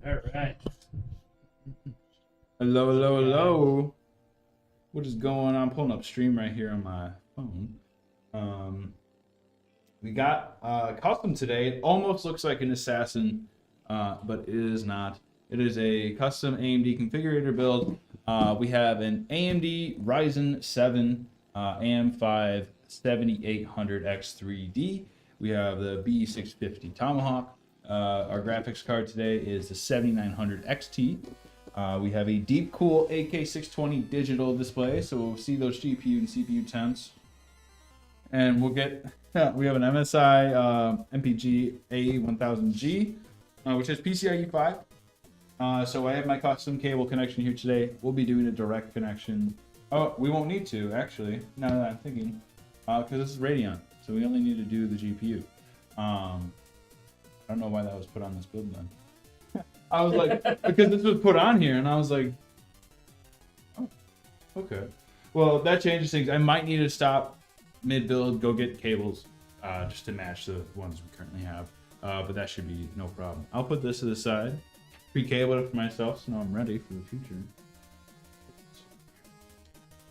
All right. Hello, hello, hello. What is going on? I'm pulling up stream right here on my phone. We got custom today. It almost looks like an assassin, but it is not. It is a custom AMD configurator build. We have an AMD Ryzen 7 AM5 7800X3D. We have the B650 Tomahawk. Our graphics card today is the 7900 XT. We have a deep cool AK620 digital display, so we'll see those GPU and CPU temps. And we'll get, we have an MSI MPG A1000G, which is PCIe 5. So I have my custom cable connection here today. We'll be doing a direct connection. Oh, we won't need to, actually, now that I'm thinking, because this is Radeon, so we only need to do the GPU. I don't know why that was put on this build then. I was like, because this was put on here, and I was like, oh, okay. Well, that changes things. I might need to stop mid-build, go get cables, just to match the ones we currently have. But that should be no problem. I'll put this to the side, pre-cable it for myself, so now I'm ready for the future.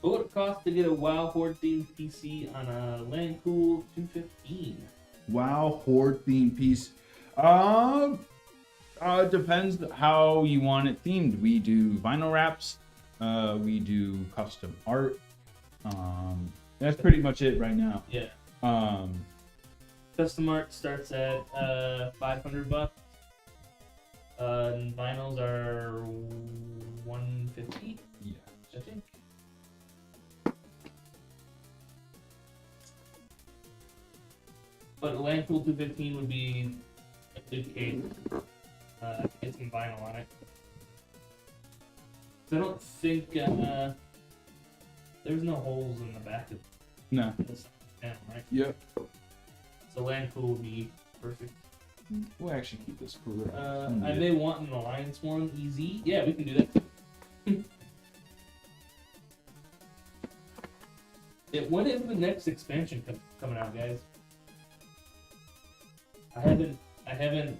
What would it cost to get a WoW Horde themed PC on a LandCool 215? WoW Horde themed piece. Depends how you want it themed. We do vinyl wraps. We do custom art. That's pretty much it right now. Yeah. Custom art starts at $500. And vinyls are $150. Yeah. I think. But LandCool 215 would be a good case. Get some vinyl on it. So I don't think there's no holes in the back of this panel, right? Yep. So LandCool would be perfect. We'll actually keep this cooler. I may want an Alliance one, EZ. Yeah, we can do that. Yeah, when is the next expansion coming out, guys? I haven't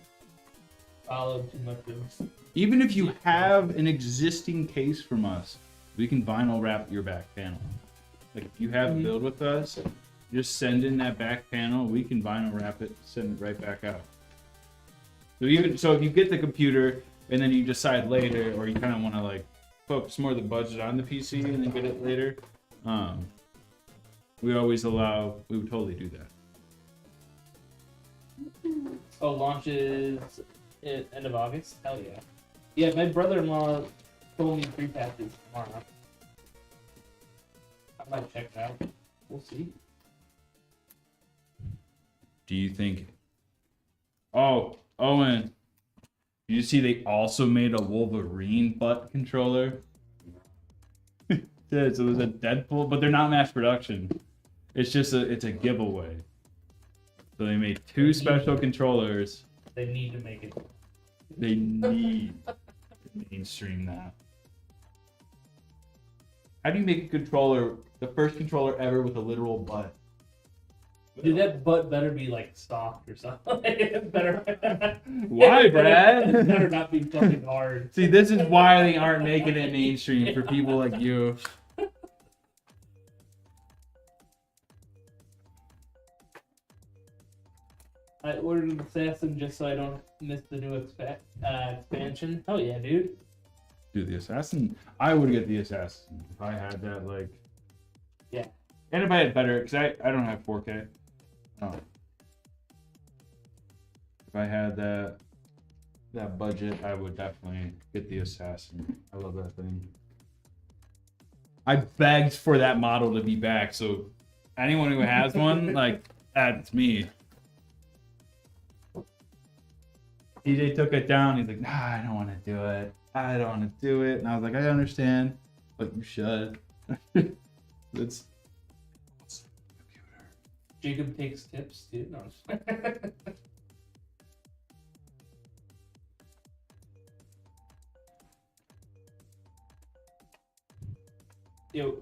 followed too much of this. Even if you have an existing case from us, we can vinyl wrap your back panel. Like if you have a build with us, just send in that back panel. We can vinyl wrap it, send it right back out. So if you get the computer and then you decide later, or you kind of want to like focus more of the budget on the PC and then get it later, we would totally do that. Oh, launches End of August? Hell yeah. Yeah, my brother-in-law told me free passes tomorrow. I might check it out. We'll see. Do you think? Oh, Owen. Did you see they also made a Wolverine butt controller? Yeah, so it was a Deadpool, but they're not mass production. It's just it's a giveaway. So they made two special controllers. They need to make it. They need to mainstream that. How do you make a controller, the first controller ever with a literal butt? Dude, that butt better be like soft or something. Better. Why, Brad? It better not be fucking hard. See, this is why they aren't making it mainstream for people like you. I ordered an assassin just so I don't miss the new expansion. Oh yeah, dude. Dude, the assassin. I would get the assassin if I had that, like. Yeah. And if I had better, because I don't have 4K. Oh. If I had that budget, I would definitely get the assassin. I love that thing. I begged for that model to be back, so anyone who has one, like, that's me. DJ took it down. He's like, nah, I don't want to do it. I don't want to do it. And I was like, I understand, but you should. It's Jacob takes tips, dude. No. Yo,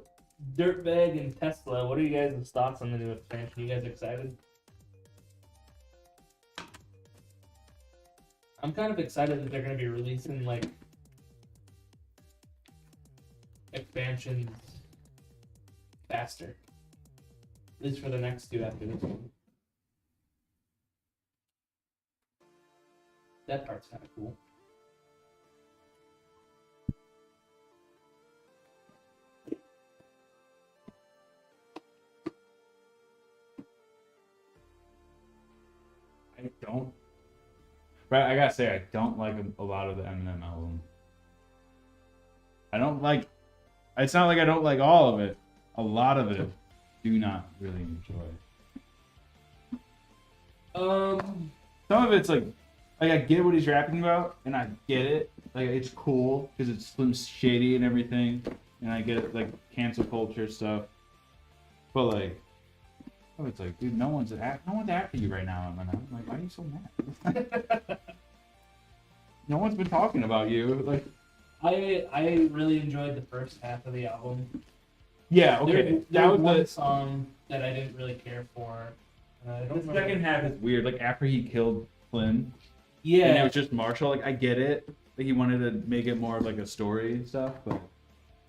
Dirtbag and Tesla, what are you guys' thoughts on the new expansion? You guys excited? I'm kind of excited that they're going to be releasing, like, expansions faster. At least for the next two after this one. That part's kind of cool. I don't. Right, I gotta say, I don't like a lot of the Eminem album. I don't like. It's not like I don't like all of it. A lot of it, do not really enjoy. Some of it's like I get what he's rapping about, and I get it. Like it's cool because it's Slim Shady and everything, and I get it, like cancel culture stuff. But like. Oh, it's like, dude, no one's after you right now, Eminem. I'm like, why are you so mad? No one's been talking about you. Like, I really enjoyed the first half of the album. Yeah, okay. That was one song that I didn't really care for. The second half is weird. Like after he killed Flynn, yeah, and it was just Marshall. Like I get it. Like he wanted to make it more of like a story and stuff, but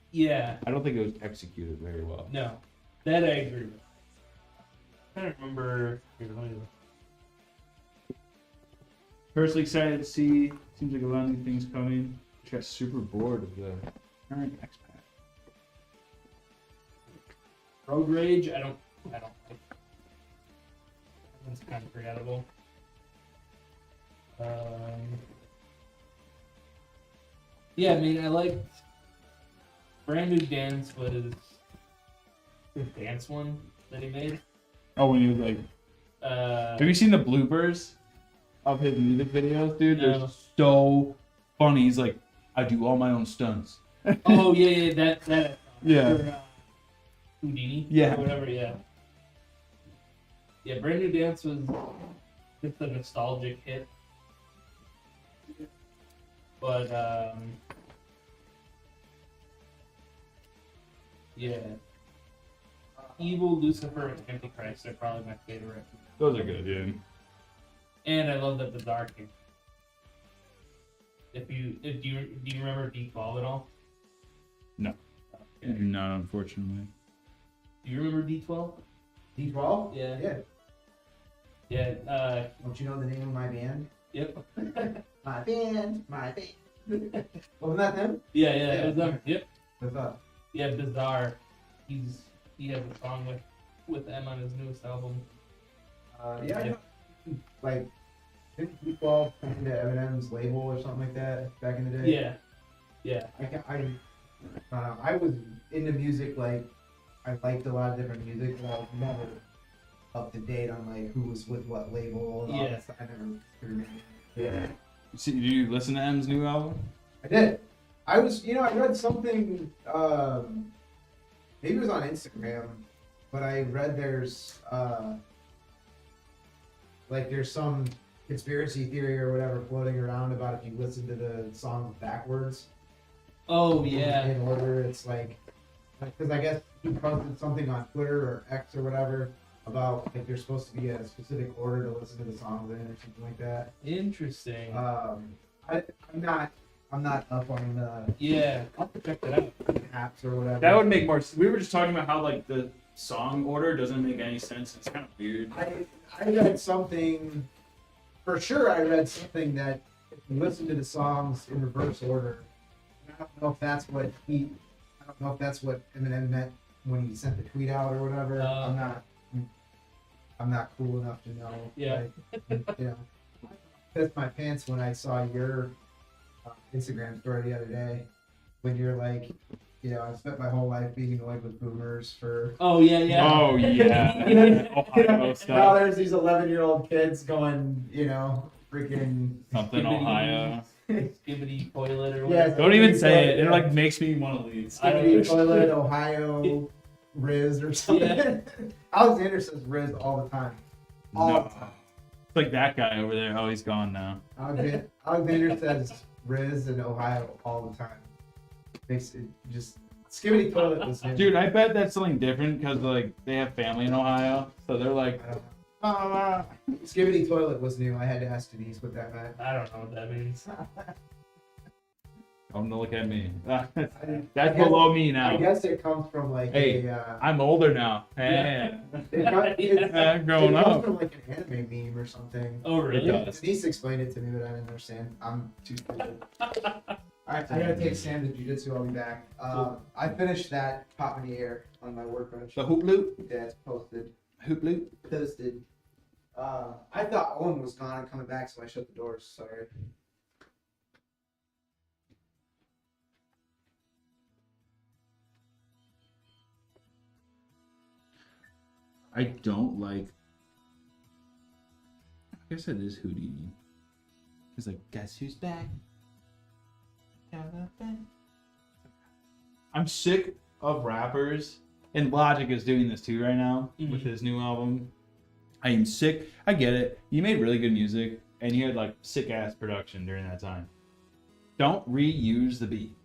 yeah, I don't think it was executed very well. No, that I agree with. I don't remember. Here, let me look. Personally excited to see. Seems like a lot of new things coming. Just got super bored of the current expat. Road Rage, I don't like. That's kind of forgettable. Yeah, I mean, I liked Brand New Dance was the dance one that he made. Oh, when he was like, have you seen the bloopers of his music videos, dude? No. They're so funny. He's like, I do all my own stunts. Oh yeah, that. Yeah. For, Houdini. Yeah. Or whatever. Yeah. Yeah, Brand New Dance was just a nostalgic hit, but yeah. Evil, Lucifer, and Antichrist are probably my favorite. Those are good, yeah. And I love the Bizarre King. Do you remember D12 at all? No. Okay. Not unfortunately. Do you remember D12? D12? Yeah. Yeah. Yeah. Don't you know the name of my band? Yep. My band. Wasn't that them? Yeah. It was them. Yep. What's up? Yeah, Bizarre. He has a song with M on his newest album. Yeah. Like Didn't D12 come into Eminem's label or something like that back in the day? Yeah. Yeah. I was into music, like, I liked a lot of different music, but I was never up to date on, like, who was with what label and all Yeah. that stuff. I never remember. Yeah. See, do you listen to M's new album? I did. I read something, maybe it was on Instagram, but I read there's some conspiracy theory or whatever floating around about if you listen to the songs backwards. Oh yeah. In order, it's like, because I guess he posted something on Twitter or X or whatever about like there's supposed to be a specific order to listen to the songs in or something like that. Interesting. I'm not up on the Yeah, I'll have to check that out. apps or whatever. That would make more sense. We were just talking about how like the song order doesn't make any sense. It's kind of weird. I read something, for sure I read something that if you listen to the songs in reverse order, I don't know if that's what Eminem meant when he sent the tweet out or whatever. I'm not cool enough to know. Yeah. Like, I pissed my pants when I saw your Instagram story the other day when you're like, I spent my whole life being annoyed with boomers for. Oh yeah, yeah. Oh yeah. Ohio Now stuff. there's these 11-year-old kids going, freaking. Something Ohio. Skibbity toilet or Yeah, whatever. Don't even say it. It like makes me want to leave. I don't Skibbity know. toilet, Ohio, Riz or something. Yeah. Alexander says Riz all the time. All No. the time. It's like that guy over there. Oh, he's gone now. Alexander says Riz and Ohio all the time. Makes it just Skibbity toilet was him. Dude, I bet that's something different because like they have family in Ohio, so they're like, I don't know. Skibbity toilet was new. I had to ask Denise what that meant. I don't know what that means. don't look at me. I That's guess- below me I now. guess it comes from like Hey, I'm older now. Hey. it Growing comes up. from like an anime meme or something. Oh really? It does. Denise explained it to me, but I didn't understand. I'm too stupid. Alright, I gotta take Sam to jiu-jitsu. I'll be back. I finished that pop in the air on my workbench. The hoop loop? Yeah, it's posted. Hoop loop? Posted. I thought Owen was gone and coming back, so I shut the doors. Sorry. I don't like. I guess it is Houdini. He's like, guess who's back? I'm sick of rappers, and Logic is doing this too right now with his new album. I am sick. I get it. You made really good music, and you had like sick ass production during that time. Don't reuse the beat.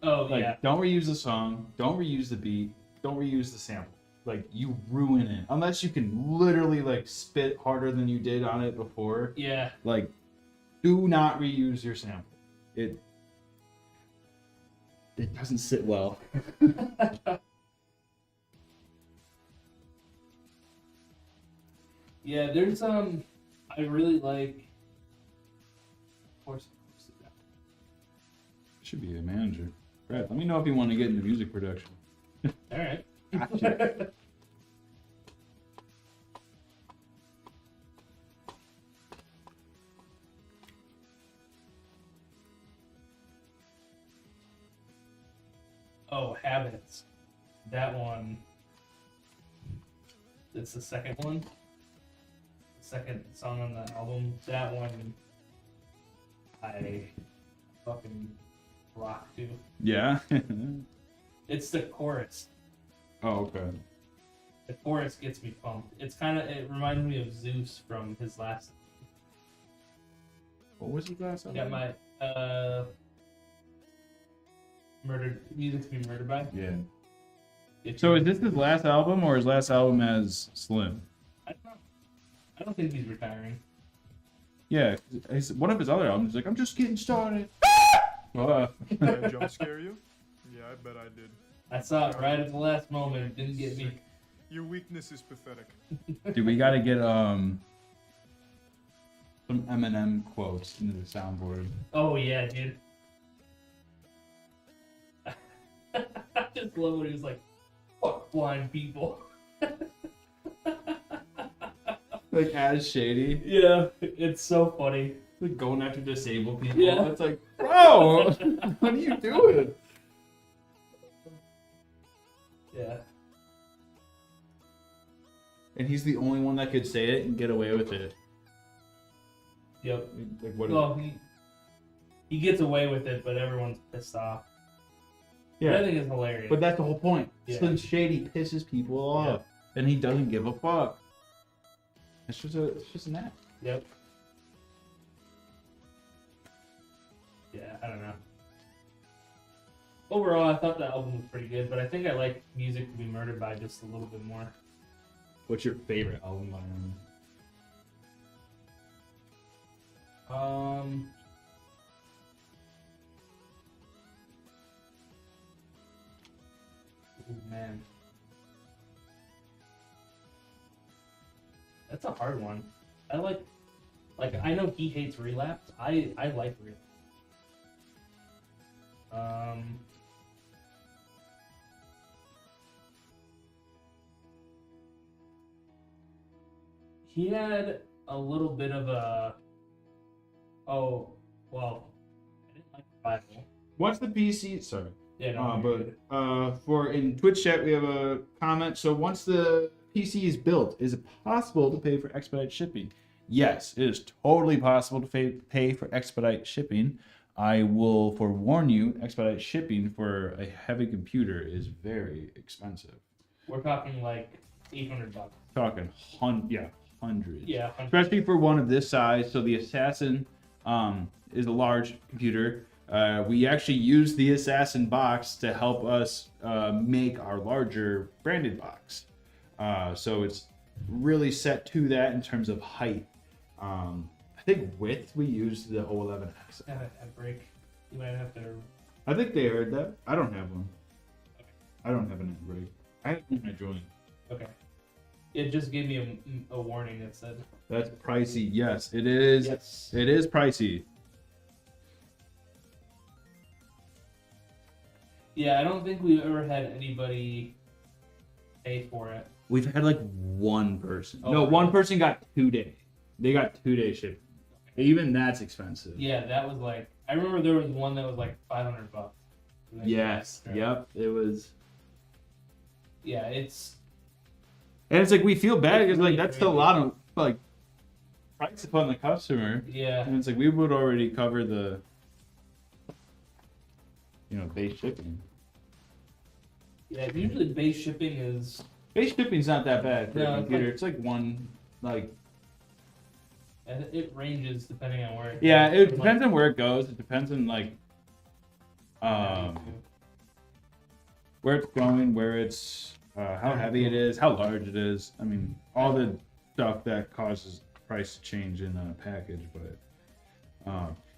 Oh Like, yeah. don't reuse the song. Don't reuse the beat. Don't reuse the sample. Like, you ruin it. Unless you can literally, like, spit harder than you did on it before. Yeah. Like, do not reuse your sample. It doesn't sit well. Yeah, there's I really like. Of course. Should be a manager. Brad, let me know if you want to get into music production. All right. Gotcha. Oh, Habits. That one. It's the second one. Second song on the album. That one. I fucking rock to. Yeah? It's the chorus. Oh, okay. The chorus gets me pumped. It reminded me of Zeus from his last. What was his last I album? got my murdered music to be murdered by. Yeah. If So you- is this his last album, or his last album as Slim? I don't know. I don't think he's retiring. Yeah, one of his other albums is like, I'm just getting started. Did I jump scare you? Yeah, I bet I did. I saw it right at the last moment. It didn't get me. Your weakness is pathetic. Dude, we gotta get some Eminem quotes into the soundboard. Oh yeah, dude. I just love when he was like, "Fuck blind people." Like as shady. Yeah, it's so funny. Like going after disabled people. Yeah. It's like, bro, what are you doing? Yeah. And he's the only one that could say it and get away with it. Yep. Like what? Well, he gets away with it, but everyone's pissed off. Yeah. But I think it's hilarious. But that's the whole point. Yeah. Slim Shady pisses people off, and he doesn't give a fuck. It's just an act. Yep. Yeah, I don't know. Overall, I thought the album was pretty good, but I think I like Music to Be Murdered by just a little bit more. What's your favorite album by him? Oh man. That's a hard one. I like I know he hates Relapse. I like Relapse. He had a little bit of a I didn't like Revival. What's the PC? Sorry. Yeah, no. For in Twitch chat we have a comment. So once the PC is built, is it possible to pay for expedite shipping? Yes, it is totally possible to pay for expedite shipping. I will forewarn you, expedite shipping for a heavy computer is very expensive. We're talking like $800. Talking hundreds. Yeah, 100. Especially for one of this size. So the Assassin is a large computer. We actually use the Assassin box to help us make our larger branded box. So it's really set to that in terms of height. I think width we use the O11X. Have a break. You might have to. I think they heard that. I don't have one. Okay. I don't have an break. I have one when I joined. Okay. It just gave me a warning that said. That's pricey. Yes, it is. Yes. It is pricey. Yeah, I don't think we've ever had anybody pay for it. We've had like one person. Oh, no, really? one person got 2 days. They got 2-day shipping. Even that's expensive. Yeah, that was like. I remember there was one that was like $500. Yes. Yep. It was. Yeah, it's. And it's like we feel bad It's because really like that's still a crazy. lot of like price upon the customer. Yeah. And it's like we would already cover the base shipping. Yeah, usually base shipping is. Base shipping's not that bad for No, a it's computer. like- It's like one like. And it ranges depending on where. It Yeah, goes. it depends on where it goes. It depends on like where it's going, where it's how heavy it is, how large it is. I mean, all the stuff that causes price to change in a package. But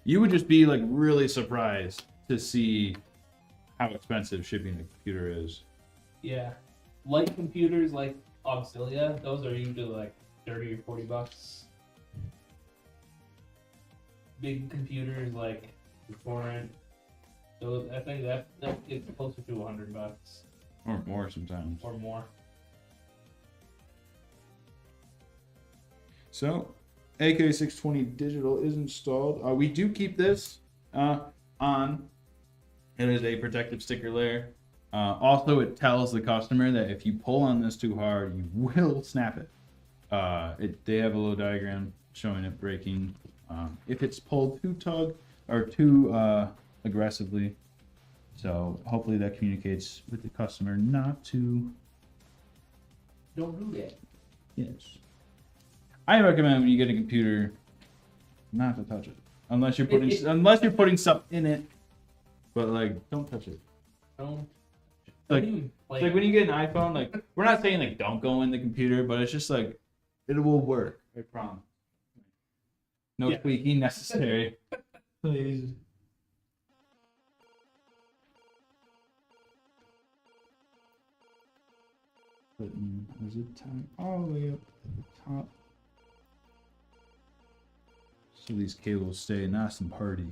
you would just be like really surprised to see how expensive shipping a computer is. Yeah, light computers like Auxilia, those are usually like $30 or $40. Big computers like the Torrent, those I think that gets closer to $100 Or more sometimes. or more. So, AK620 digital is installed. We do keep this on. It is a protective sticker layer. Also, it tells the customer that if you pull on this too hard, you will snap it. They have a little diagram showing it breaking if it's pulled too aggressively. So hopefully that communicates with the customer not to. Don't do that. Yes. I recommend when you get a computer not to touch it unless you're putting stuff in it. But like, don't touch it. Don't Like, even play it's like it. when you get an iPhone, like we're not saying like don't go in the computer, but it's just like it will work. I promise. No Yeah. tweaking necessary. Please. Putting a zip tie all the way up at the top. So these cables stay nice and party.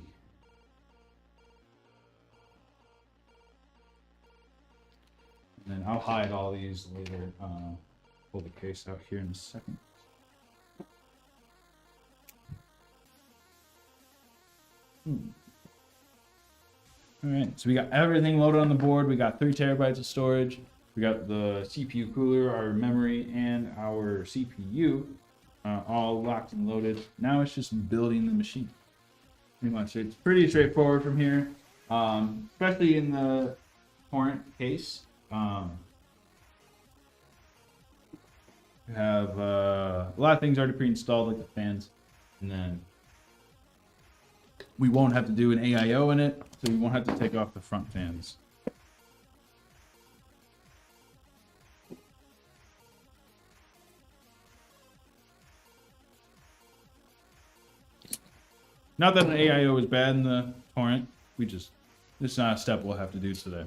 And then I'll hide all these later. Pull the case out here in a second. All right, so we got everything loaded on the board. We got 3 terabytes of storage. We got the CPU cooler, our memory, and our CPU all locked and loaded. Now it's just building the machine. Pretty much, it's pretty straightforward from here, especially in the Torrent case. We have a lot of things already pre-installed, like the fans, and then we won't have to do an AIO in it, so we won't have to take off the front fans. Not that an AIO is bad in the Torrent, it's not a step we'll have to do today.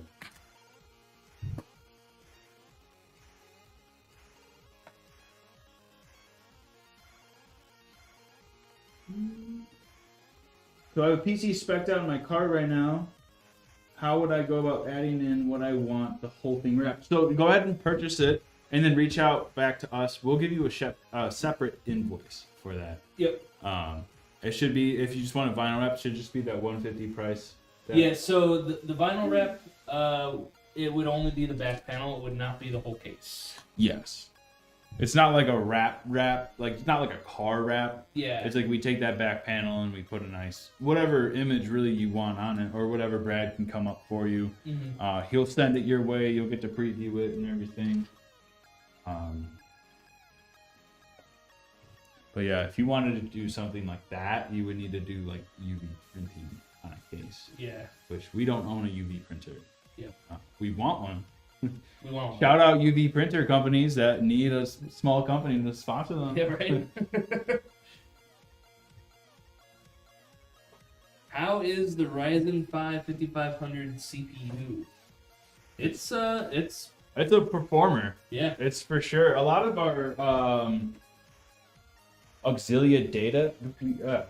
So I have a PC spec'd out on my card right now. How would I go about adding in what I want the whole thing wrapped? So go ahead and purchase it, and then reach out back to us. We'll give you a separate invoice for that. Yep. It should be, if you just want a vinyl wrap, it should just be that $150 price. Yeah, so the vinyl wrap, it would only be the back panel. It would not be the whole case. Yes. It's not like a wrap, like it's not like a car wrap. Yeah. It's like we take that back panel and we put a nice, whatever image really you want on it, or whatever Brad can come up for you. Mm-hmm. He'll send it your way. You'll get to preview it and everything. But yeah, if you wanted to do something like that, you would need to do like UV printing on a case. Yeah. Which we don't own a UV printer. Yep. We want one. We want one. Shout out UV printer companies that need a small company to sponsor them. Yeah, right. How is the Ryzen 5 5500 CPU? It's a performer. Yeah. It's for sure. A lot of our Auxilia data.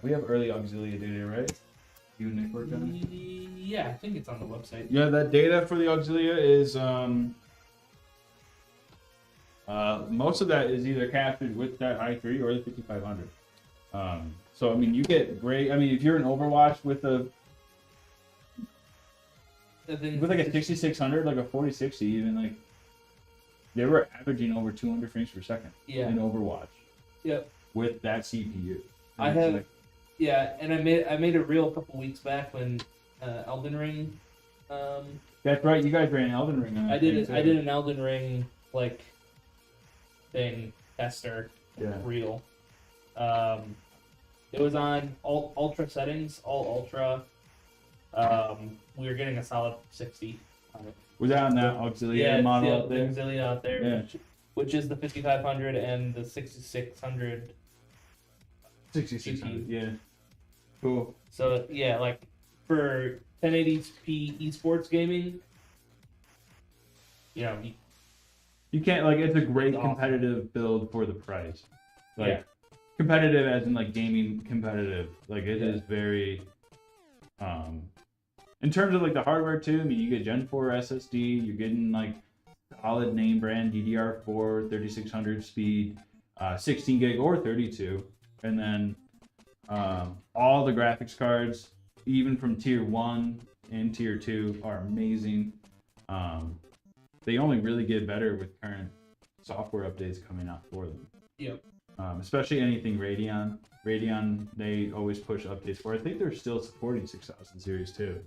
We have early Auxilia data, right? You and Nick worked on it? Yeah, I think it's on the website. Yeah, that data for the Auxilia is most of that is either captured with that i3 or the 5500. So I mean, you get great. I mean, if you're an Overwatch with like a 6600, like a 4060, even like they were averaging over 200 frames per second in Overwatch. Yep. With that CPU. I have. Yeah, and I made a reel a couple weeks back when Elden Ring. That's right. You guys ran Elden Ring. I did an Elden Ring like thing tester reel. It was on all ultra settings, all ultra. We were getting a solid 60 on it. Was that on that Auxilia model out there? Auxilia out there, yeah. which is the 5500 and the 6600. 6600, yeah. Cool. So yeah, like for 1080p esports gaming, you know, you can't like it's a great awesome. Competitive build for the price. Like competitive as in like gaming competitive. Like it is very in terms of like the hardware too, I mean you get Gen 4 SSD, you're getting like solid name brand DDR4 3600 speed, 16 gig or 32. And then all the graphics cards, even from tier 1 and tier 2, are amazing. They only really get better with current software updates coming out for them. Yep. Especially anything Radeon. Radeon, they always push updates for. I think they're still supporting 6000 series too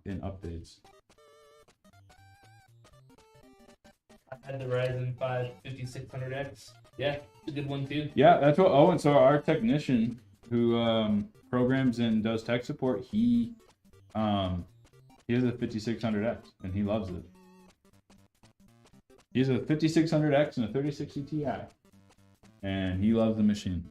in updates. I had the Ryzen 5 5600X. Yeah, it's a good one too. Yeah, that's what. Oh, and so our technician who programs and does tech support, he has a 5600X and he loves it. He has a 5600X and a 3060 Ti, and he loves the machine.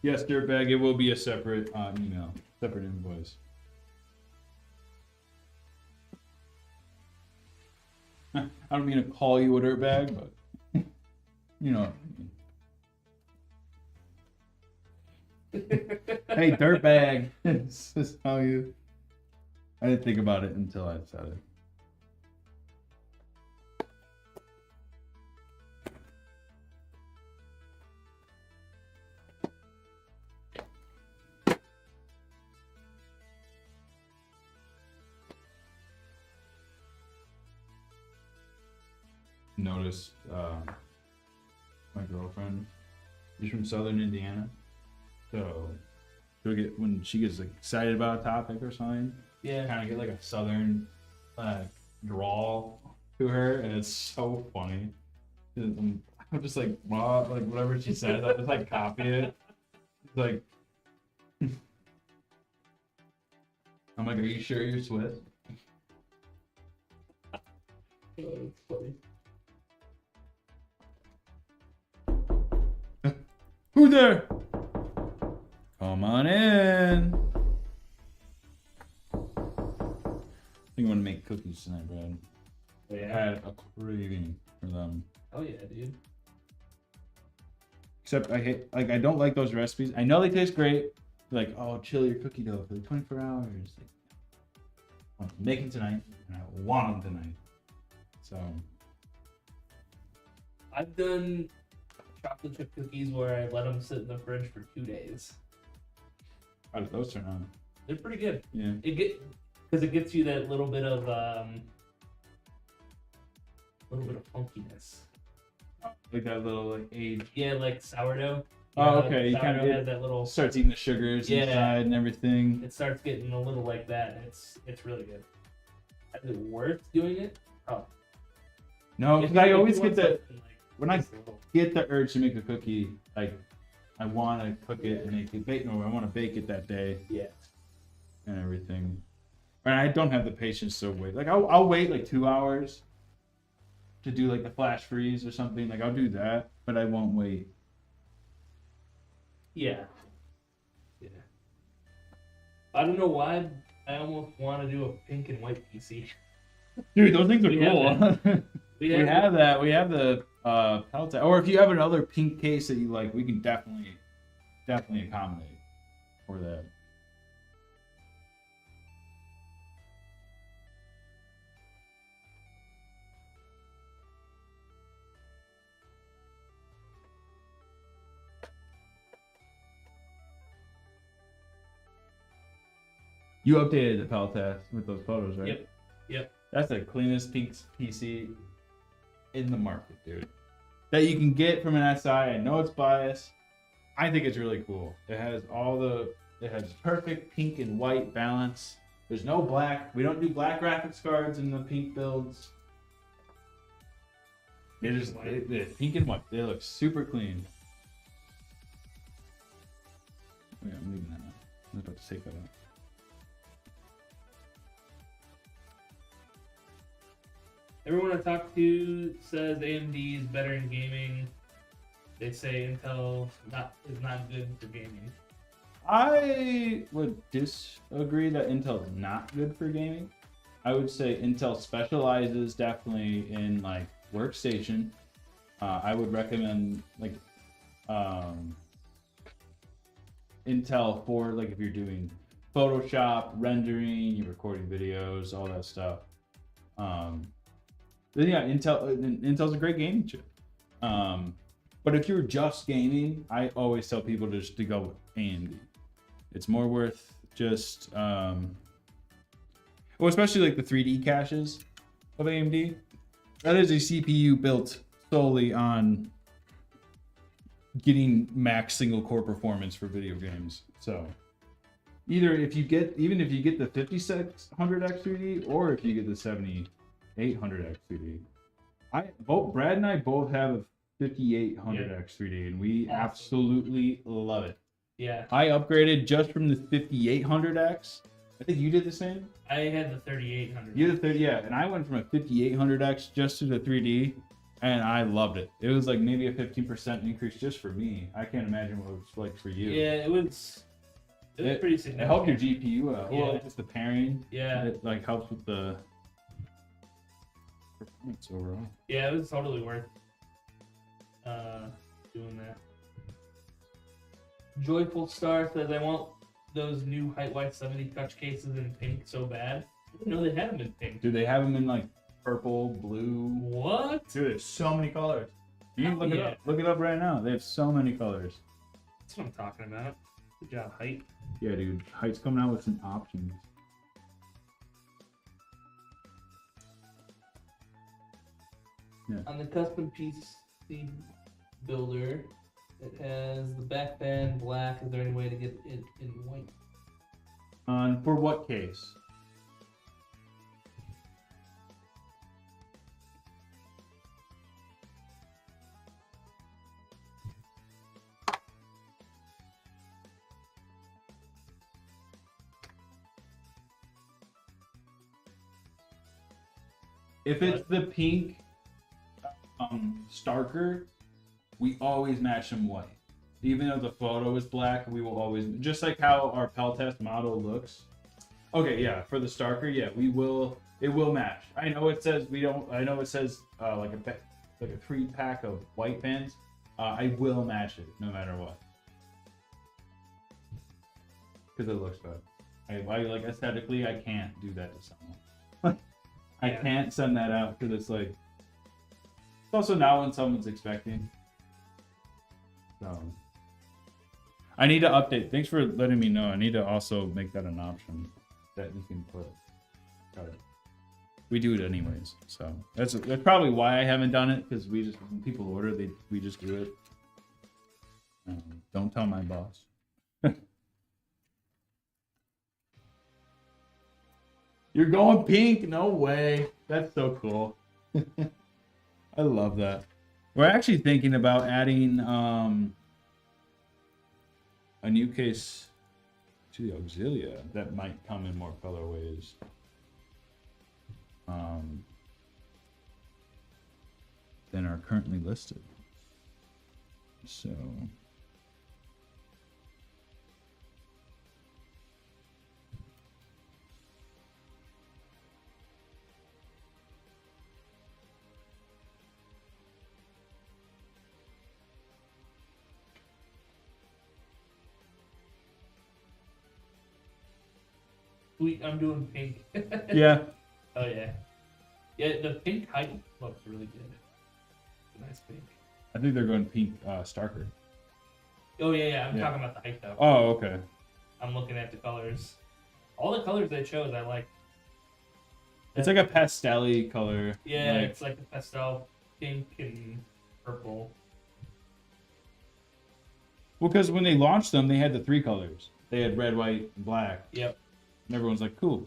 Yes, Dirtbag, it will be a separate email, separate invoice. I don't mean to call you a dirtbag, but you know what I mean. Hey, dirtbag. This is how you. I didn't think about it until I said it. Noticed my girlfriend, she's from Southern Indiana, so she'll get, when she gets like, excited about a topic or something, Yeah. kind of get like a Southern drawl to her, and it's so funny. I'm just like, like whatever she says, I'll just like copy it. It's like, I'm like, are you sure you're Swiss? Oh, it's funny. Who there? Come on in. I think I'm gonna make cookies tonight, Brad. I Yeah. had a craving for them. Oh yeah, dude. Except I hate, like, I don't like those recipes. I know they taste great. Like, oh, chill your cookie dough for like 24 hours. Like, I'm making tonight, and I want them tonight. So, I've done chocolate chip cookies where I let them sit in the fridge for 2 days. how did those turn out? They're pretty good. Yeah. Because it gets you that little bit of funkiness. Like that little like age. Yeah, like sourdough. Oh, okay. You kind Sourdough of has that little. starts eating the sugars Yeah. inside and everything. It starts getting a little like that. It's really good. Is it worth doing it? Oh. No, If because you- I if you always want get the something, like, when I just a little- get the urge to make a cookie, like I want to cook it and make it bake. No, I want to bake it that day Yeah. and everything. And I don't have the patience to wait. Like I'll wait like 2 hours to do like the flash freeze or something. Like I'll do that, but I won't wait. Yeah. Yeah. I don't know why I almost want to do a pink and white PC. Dude, those things are We have cool. We We have that. We have the pellet. Or if you have another pink case that you like, we can definitely accommodate for that. You updated the pellet test with those photos, right? Yep. Yep. That's the cleanest pink PC in the market, dude. That you can get from an SI. I know it's biased. I think it's really cool. It has it has perfect pink and white balance. There's no black. We don't do black graphics cards in the pink builds. It is pink and white. They look super clean. Oh, yeah, I'm leaving that out. I was about to take that out. Everyone I talk to says AMD is better in gaming. They say Intel is not good for gaming. I would disagree that Intel is not good for gaming. I would say Intel specializes definitely in like workstation. I would recommend like Intel for like if you're doing Photoshop, rendering, you're recording videos, all that stuff. Then yeah, Intel's a great gaming chip. But if you're just gaming, I always tell people just to go with AMD. It's more worth just, well, especially like the 3D caches of AMD. That is a CPU built solely on getting max single core performance for video games. So even if you get the 5600X 3D or if you get the 7800X 3D. Brad and I both have a 5800X 3D and we Awesome. absolutely love it. Yeah. I upgraded just from the 5800X. I think you did the same. I had the 3800. You did the 30, yeah, and I went from a 5800X just to the 3D, and I loved it. It was like maybe a 15% increase just for me. I can't imagine what it was like for you. Yeah, it was pretty It significant. helped your GPU out. Yeah. Well, just the pairing. Yeah. It like helps with the performance overall. Yeah, it was totally worth doing that. Joyful Star says, I want those new height wide 70 touch cases in pink so bad. I didn't know they had them in pink. Do they have them in like purple, blue? What? Dude, there's so many colors. You can Hell look it yeah. up. Look it up right now. They have so many colors. That's what I'm talking about. Good job, height. Yeah, dude. Height's coming out with some options. On the custom PC builder, it has the back band black. Is there any way to get it in white? For what case? If it's the pink Starker, we always match them white. Even though the photo is black, we will always, just like how our Peltest model looks. Okay, yeah, for the Starker, yeah, it will match. I know it says like a 3-pack of white bands. I will match it no matter what. Because it looks good. I like aesthetically, I can't do that to someone. I can't send that out because it's like, it's also not when someone's expecting. So I need to update. Thanks for letting me know. I need to also make that an option that you can put. We do it anyways, so that's probably why I haven't done it, because when people order, we just do it. Don't tell my boss. You're going pink? No way. That's so cool. I love that. We're actually thinking about adding a new case to the Auxilia that might come in more colorways. Than are currently listed. So Sweet, I'm doing pink. yeah. Oh yeah. Yeah, the pink height looks really good. Nice pink. I think they're going pink Starker. Oh yeah. I'm talking about the height though. Oh, okay. I'm looking at the colors. All the colors they chose, I like. It's like a pastel-y color. Yeah, like, it's like a pastel pink and purple. well, because when they launched them, they had the 3 colors. They had red, white, and black. Yep. And everyone's like, cool.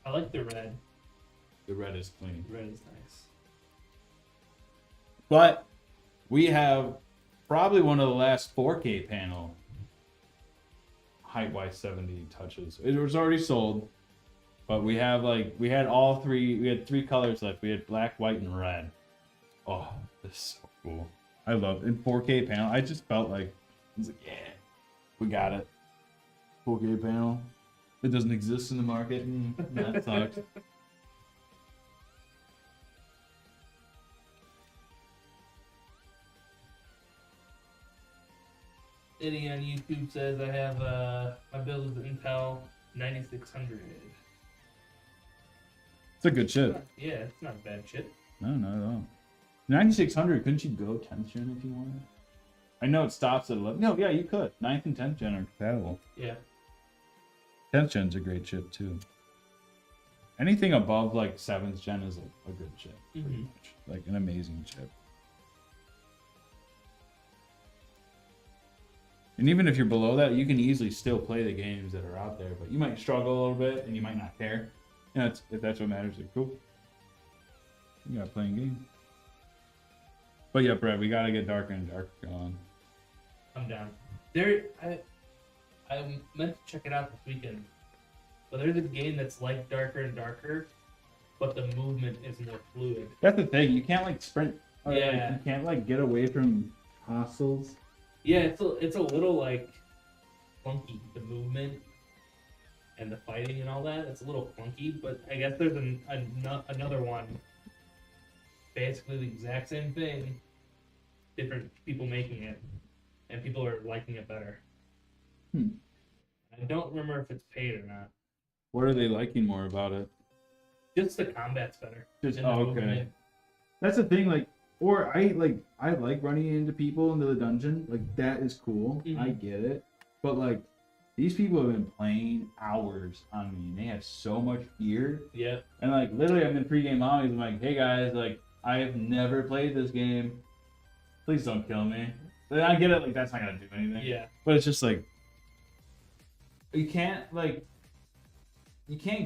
I like the red. The red is clean. Red is nice. But we have probably one of the last 4K panel height-wise 70 touches. It was already sold, but we had all 3. We had 3 colors left. We had black, white, and red. Oh, this is so cool. I love it. In 4K panel. I just felt like, I was like, yeah, we got it. 4K panel. It doesn't exist in the market. That sucks. Eddie on YouTube says I have my build is an Intel 9600. It's a good chip. Yeah, it's not a bad chip. No, not at all. 9600, couldn't you go 10th gen if you wanted? I know it stops at 11. No, yeah, you could. 9th and 10th gen are compatible. Yeah. 10th gen's a great chip too. Anything above like 7th gen is a good chip. Pretty Mhm. much. Like an amazing chip. And even if you're below that, you can easily still play the games that are out there, but you might struggle a little bit and you might not care. You know, if that's what matters, like, cool. You gotta play a game. But yeah, Brett, we gotta get darker and darker going. I'm down. I meant to check it out this weekend, but there's a game that's like darker and darker, but the movement is more fluid. That's the thing. You can't like sprint. Or, like, Yeah. you can't like get away from hostiles. Yeah, it's a little like clunky, the movement and the fighting and all that. It's a little clunky, but I guess there's another one, basically the exact same thing, different people making it. and people are liking it better. Hmm. I don't remember if it's paid or not. What are they liking more about it? Just the combat's better. Just and the okay. movement. That's the thing. Like, or I like running into people into the dungeon. Like that is cool. Mhm. I get it. But like, these people have been playing hours on me. And they have so much gear. Yeah. And like literally, I'm in pregame lobbies. I'm like, hey guys, like I have never played this game. Please don't kill me. And I get it. Like that's not gonna do anything. Yeah. But it's just like you can't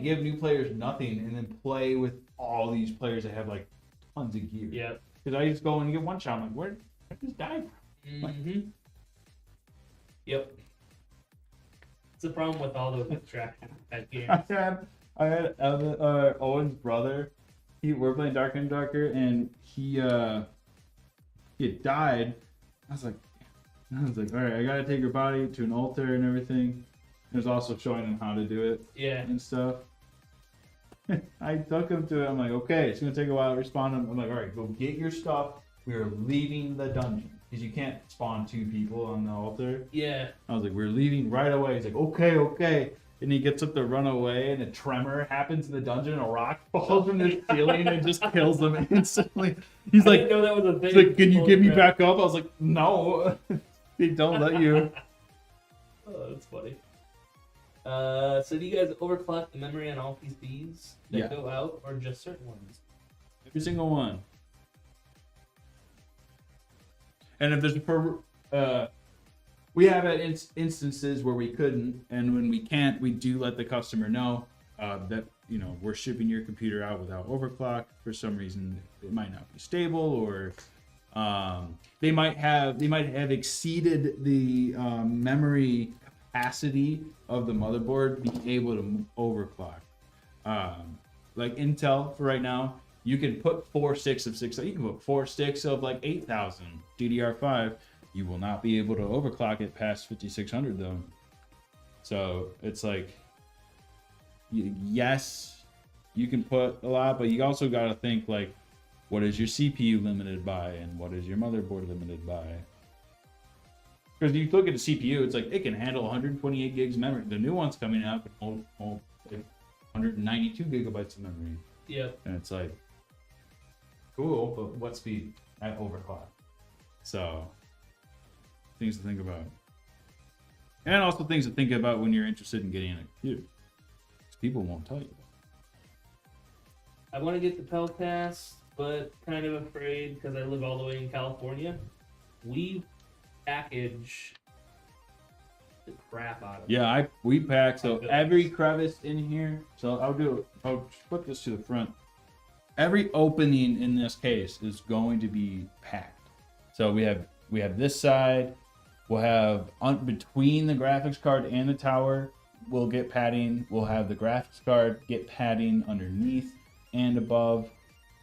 give new players nothing and then play with all these players that have like tons of gear. Yeah. Because I just go and get one shot. I'm like, where did I just die from? Mm-hmm. Yep. It's the problem with all those extraction type games. I had Owen's brother. We're playing Darker and Darker, and he had died. I was like, all right, I gotta take her body to an altar and everything. It was also showing him how to do it Yeah. and stuff. I took him to it. I'm like, okay, it's gonna take a while to respond. I'm like, all right, go get your stuff. We are leaving the dungeon because you can't spawn 2 people on the altar. Yeah. I was like, we're leaving right away. He's like, okay. And he gets up to run away, and a tremor happens in the dungeon, and a rock falls from the ceiling and just kills them instantly. He's I like, didn't know that was a thing. he's like, can you Holy get me crap. back up? I was like, no, they don't let you. Oh, that's funny. So do you guys overclock the memory on all PCs that Yeah. go out, or just certain ones? Every single one. And if there's we have had instances where we couldn't, and when we can't, we do let the customer know that we're shipping your computer out without overclock. For some reason, it might not be stable, or they might have exceeded the memory capacity of the motherboard, being able to overclock. Like Intel for right now, you can put 4 sticks of 6. You can put 4 sticks of like 8,000 DDR5. You will not be able to overclock it past 5600 though. So it's like, yes, you can put a lot, but you also got to think like, what is your CPU limited by, and what is your motherboard limited by? Because you look at the CPU, it's like it can handle 128 gigs of memory. The new one's coming out with like 192 gigabytes of memory. Yep. And it's like, cool, but what speed at overclock? So, things to think about. And also things to think about when you're interested in getting a computer. Because people won't tell you. I want to get the Pelcast, but kind of afraid because I live all the way in California. We package the crap out of it. Yeah, we pack, so Builds. every crevice in here, so I'll put this to the front. Every opening in this case is going to be packed. So we have this side, we'll have between the graphics card and the tower, we'll get padding. We'll have the graphics card get padding underneath and above.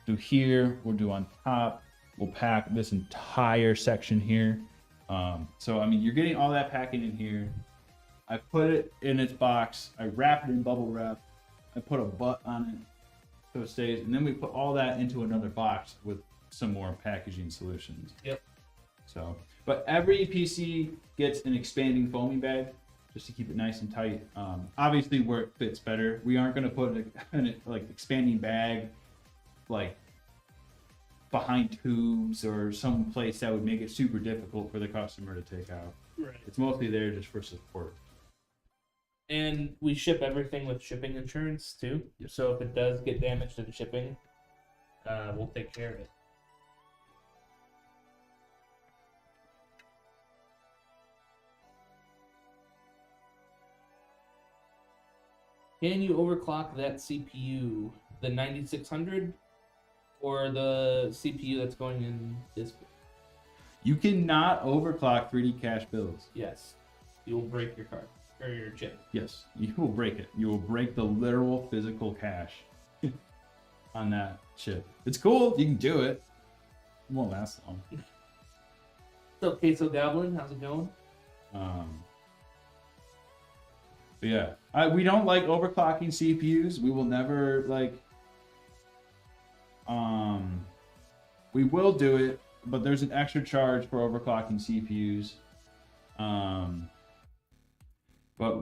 Through here, we'll do on top. We'll pack this entire section here. So I mean, you're getting all that packing in here. I put it in its box. I wrap it in bubble wrap. I put a butt on it so it stays, and then we put all that into another box with some more packaging solutions. Yep. So, but every PC gets an expanding foaming bag just to keep it nice and tight. Obviously, where it fits better. We aren't going to put an like expanding bag like behind tubes or some place that would make it super difficult for the customer to take out. Right. It's mostly there just for support. And we ship everything with shipping insurance too. Yep. So if it does get damaged in shipping, we'll take care of it. Can you overclock that CPU, the 9600, or the CPU that's going in this? You cannot overclock 3D cache builds. Yes, you'll break your card or your chip. Yes, you will break it. You will break the literal physical cache on that chip. It's cool. You can do it. It won't last long. So, Queso Goblin, how's it going? But yeah, we don't like overclocking CPUs. We will never like. We will do it, but there's an extra charge for overclocking CPUs. But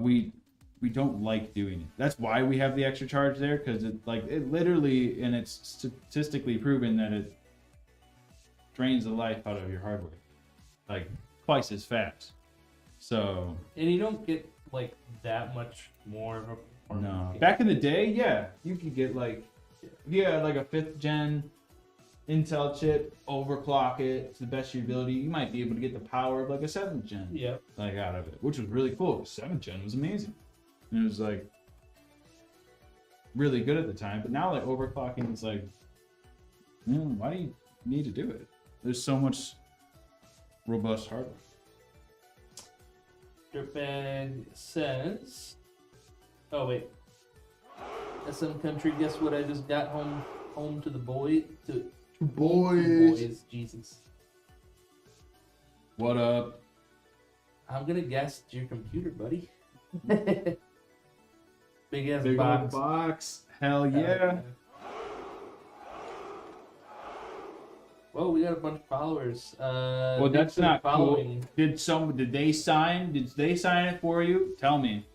we don't like doing it. That's why we have the extra charge there, because it literally, and it's statistically proven that it drains the life out of your hardware like twice as fast. So And you don't get like that much more of a performance no, gain. back in the day, yeah, you could get like if you had like a 5th gen Intel chip, overclock it to the best of your ability, you might be able to get the power of like a 7th gen Yeah. like out of it, which was really cool. 7th gen was amazing. And it was like really good at the time, but now like overclocking is like, why do you need to do it? There's so much robust hardware. Dirtbag says, "Oh wait, SM Country. Guess what? I just got home to the boys. Jesus. What up? I'm gonna guess it's your computer, buddy. Big ass Big box. old box. Hell yeah. Whoa, we got a bunch of followers. Well, thanks that's for not following. cool. Did they sign it for you? Tell me.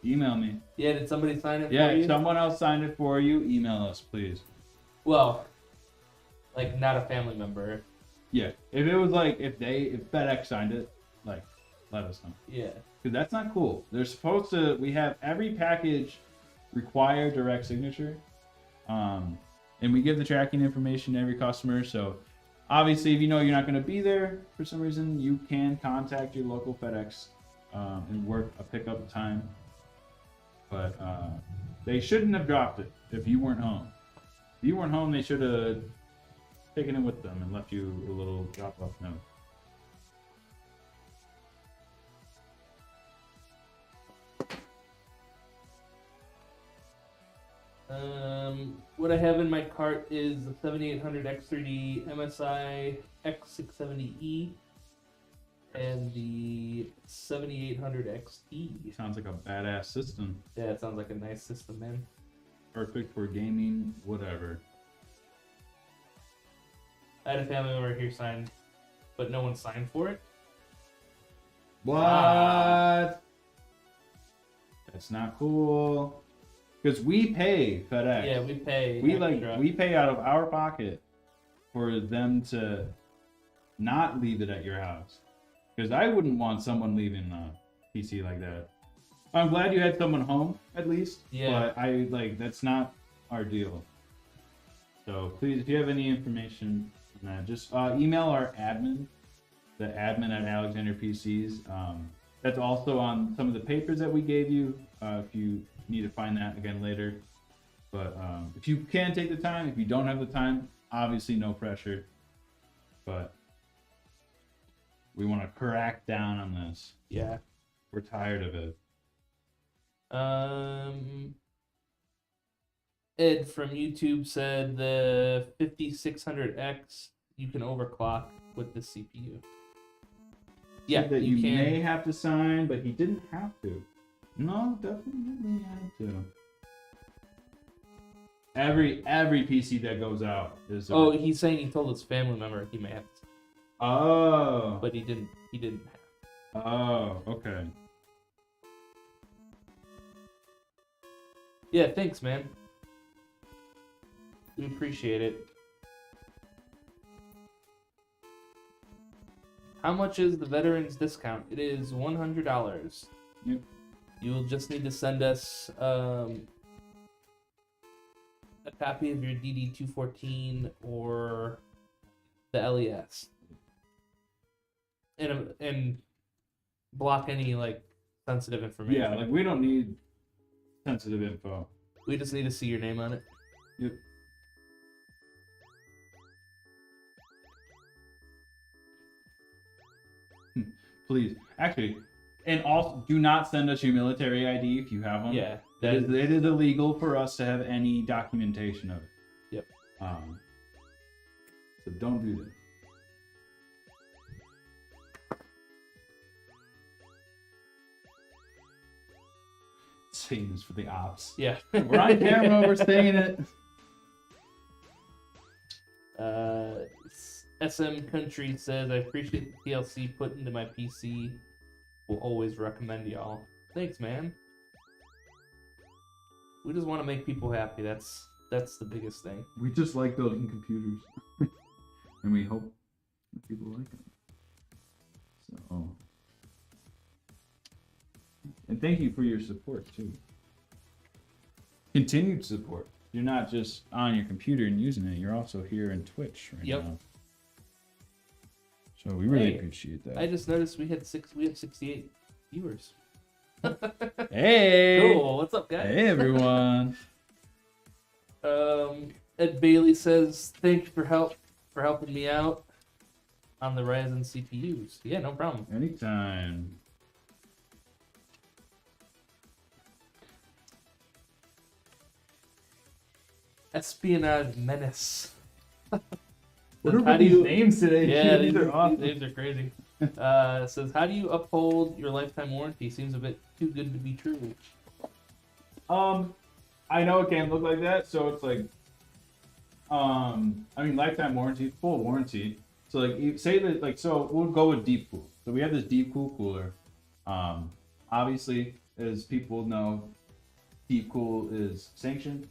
Email me. Yeah, did somebody sign it for Yeah, you? if someone else signed it for you, email us, please. Well, like not a family member. Yeah. If it was like if FedEx signed it, like let us know. Yeah. Because that's not cool. They're supposed to we have every package require direct signature. And we give the tracking information to every customer, so obviously, if you know you're not going to be there for some reason, you can contact your local FedEx and work a pickup time. But they shouldn't have dropped it if you weren't home. If you weren't home, they should have taken it with them and left you a little drop-off note. What I have in my cart is the 7800 X3D MSI X670E and the 7800 XT. Sounds like a badass system. Yeah, it sounds like a nice system, man. Perfect for gaming, whatever. I had a family member here sign, but no one signed for it. What? That's not cool. Because we pay FedEx. Yeah, we pay. We extra. we pay out of our pocket for them to not leave it at your house. Because I wouldn't want someone leaving a PC like that. I'm glad you had someone home at least. Yeah. But that's not our deal. So please, if you have any information on that, just email our admin, the admin at Alexander PCs. That's also on some of the papers that we gave you. If you need to find that again later. But if you can take the time, if you don't have the time, obviously no pressure. But we want to crack down on this. Yeah. We're tired of it. Ed from YouTube said the 5600X you can overclock with the CPU. Yeah, Said that you can. may have to sign, but he didn't have to. No, definitely had to. Every PC that goes out is. Oh, he's saying he told his family member he may have to, Oh. but he didn't. He didn't have. Oh, okay. Yeah, thanks, man. We appreciate it. How much is the veterans discount? It is $100. Yep. You will just need to send us a copy of your DD214 or the LES, and block any like sensitive information. Yeah, like we don't need sensitive info. We just need to see your name on it. Yep. Please, actually, and also do not send us your military ID if you have one. Yeah, it is illegal for us to have any documentation of it. Yep. So don't do that. Saying this for the ops. Yeah. We're on camera. We're saying it. SM Country says, I appreciate the TLC put into my PC. We'll always recommend y'all. Thanks, man. We just want to make people happy. That's the biggest thing. We just like building computers, and we hope that people like it. So, and thank you for your support too. Continued support. You're not just on your computer and using it. You're also here in Twitch right Yep. now. So we really Hey, appreciate that. I just noticed we have 68 viewers. Hey. Cool. What's up, guys? Hey everyone. Ed Bailey says, "Thank you for helping me out on the Ryzen CPUs." Yeah, no problem. Anytime. Espionage Menace. What are How do these you- names today? Yeah, These are awesome. These names are crazy. Says, "How do you uphold your lifetime warranty? Seems a bit too good to be true." I know it can look like that, so it's like, I mean, lifetime warranty, full warranty. So like, you say that, like, so we'll go with deep cool. So we have this deep cool cooler. Obviously, as people know, deep cool is sanctioned.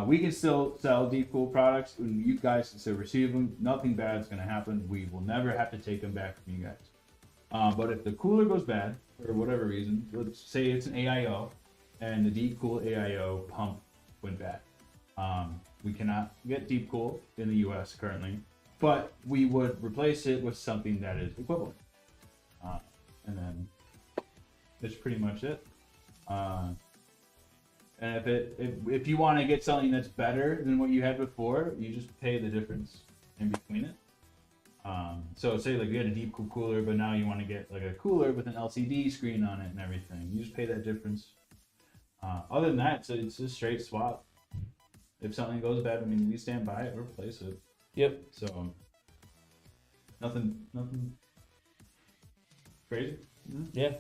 We can still sell deep cool products, and you guys can still receive them. Nothing bad is gonna happen. We will never have to take them back from you guys. But if the cooler goes bad for whatever reason, let's say it's an AIO, and the deep cool AIO pump went bad. We cannot get deep cool in the US currently, but we would replace it with something that is equivalent. And then that's pretty much it. And if you want to get something that's better than what you had before, you just pay the difference in between it. So say like you had a deep cool cooler, but now you want to get like a cooler with an LCD screen on it and everything. You just pay that difference. Other than that, it's a straight swap. If something goes bad, I mean, we stand by it, replace it. Yep. So nothing crazy. Yeah.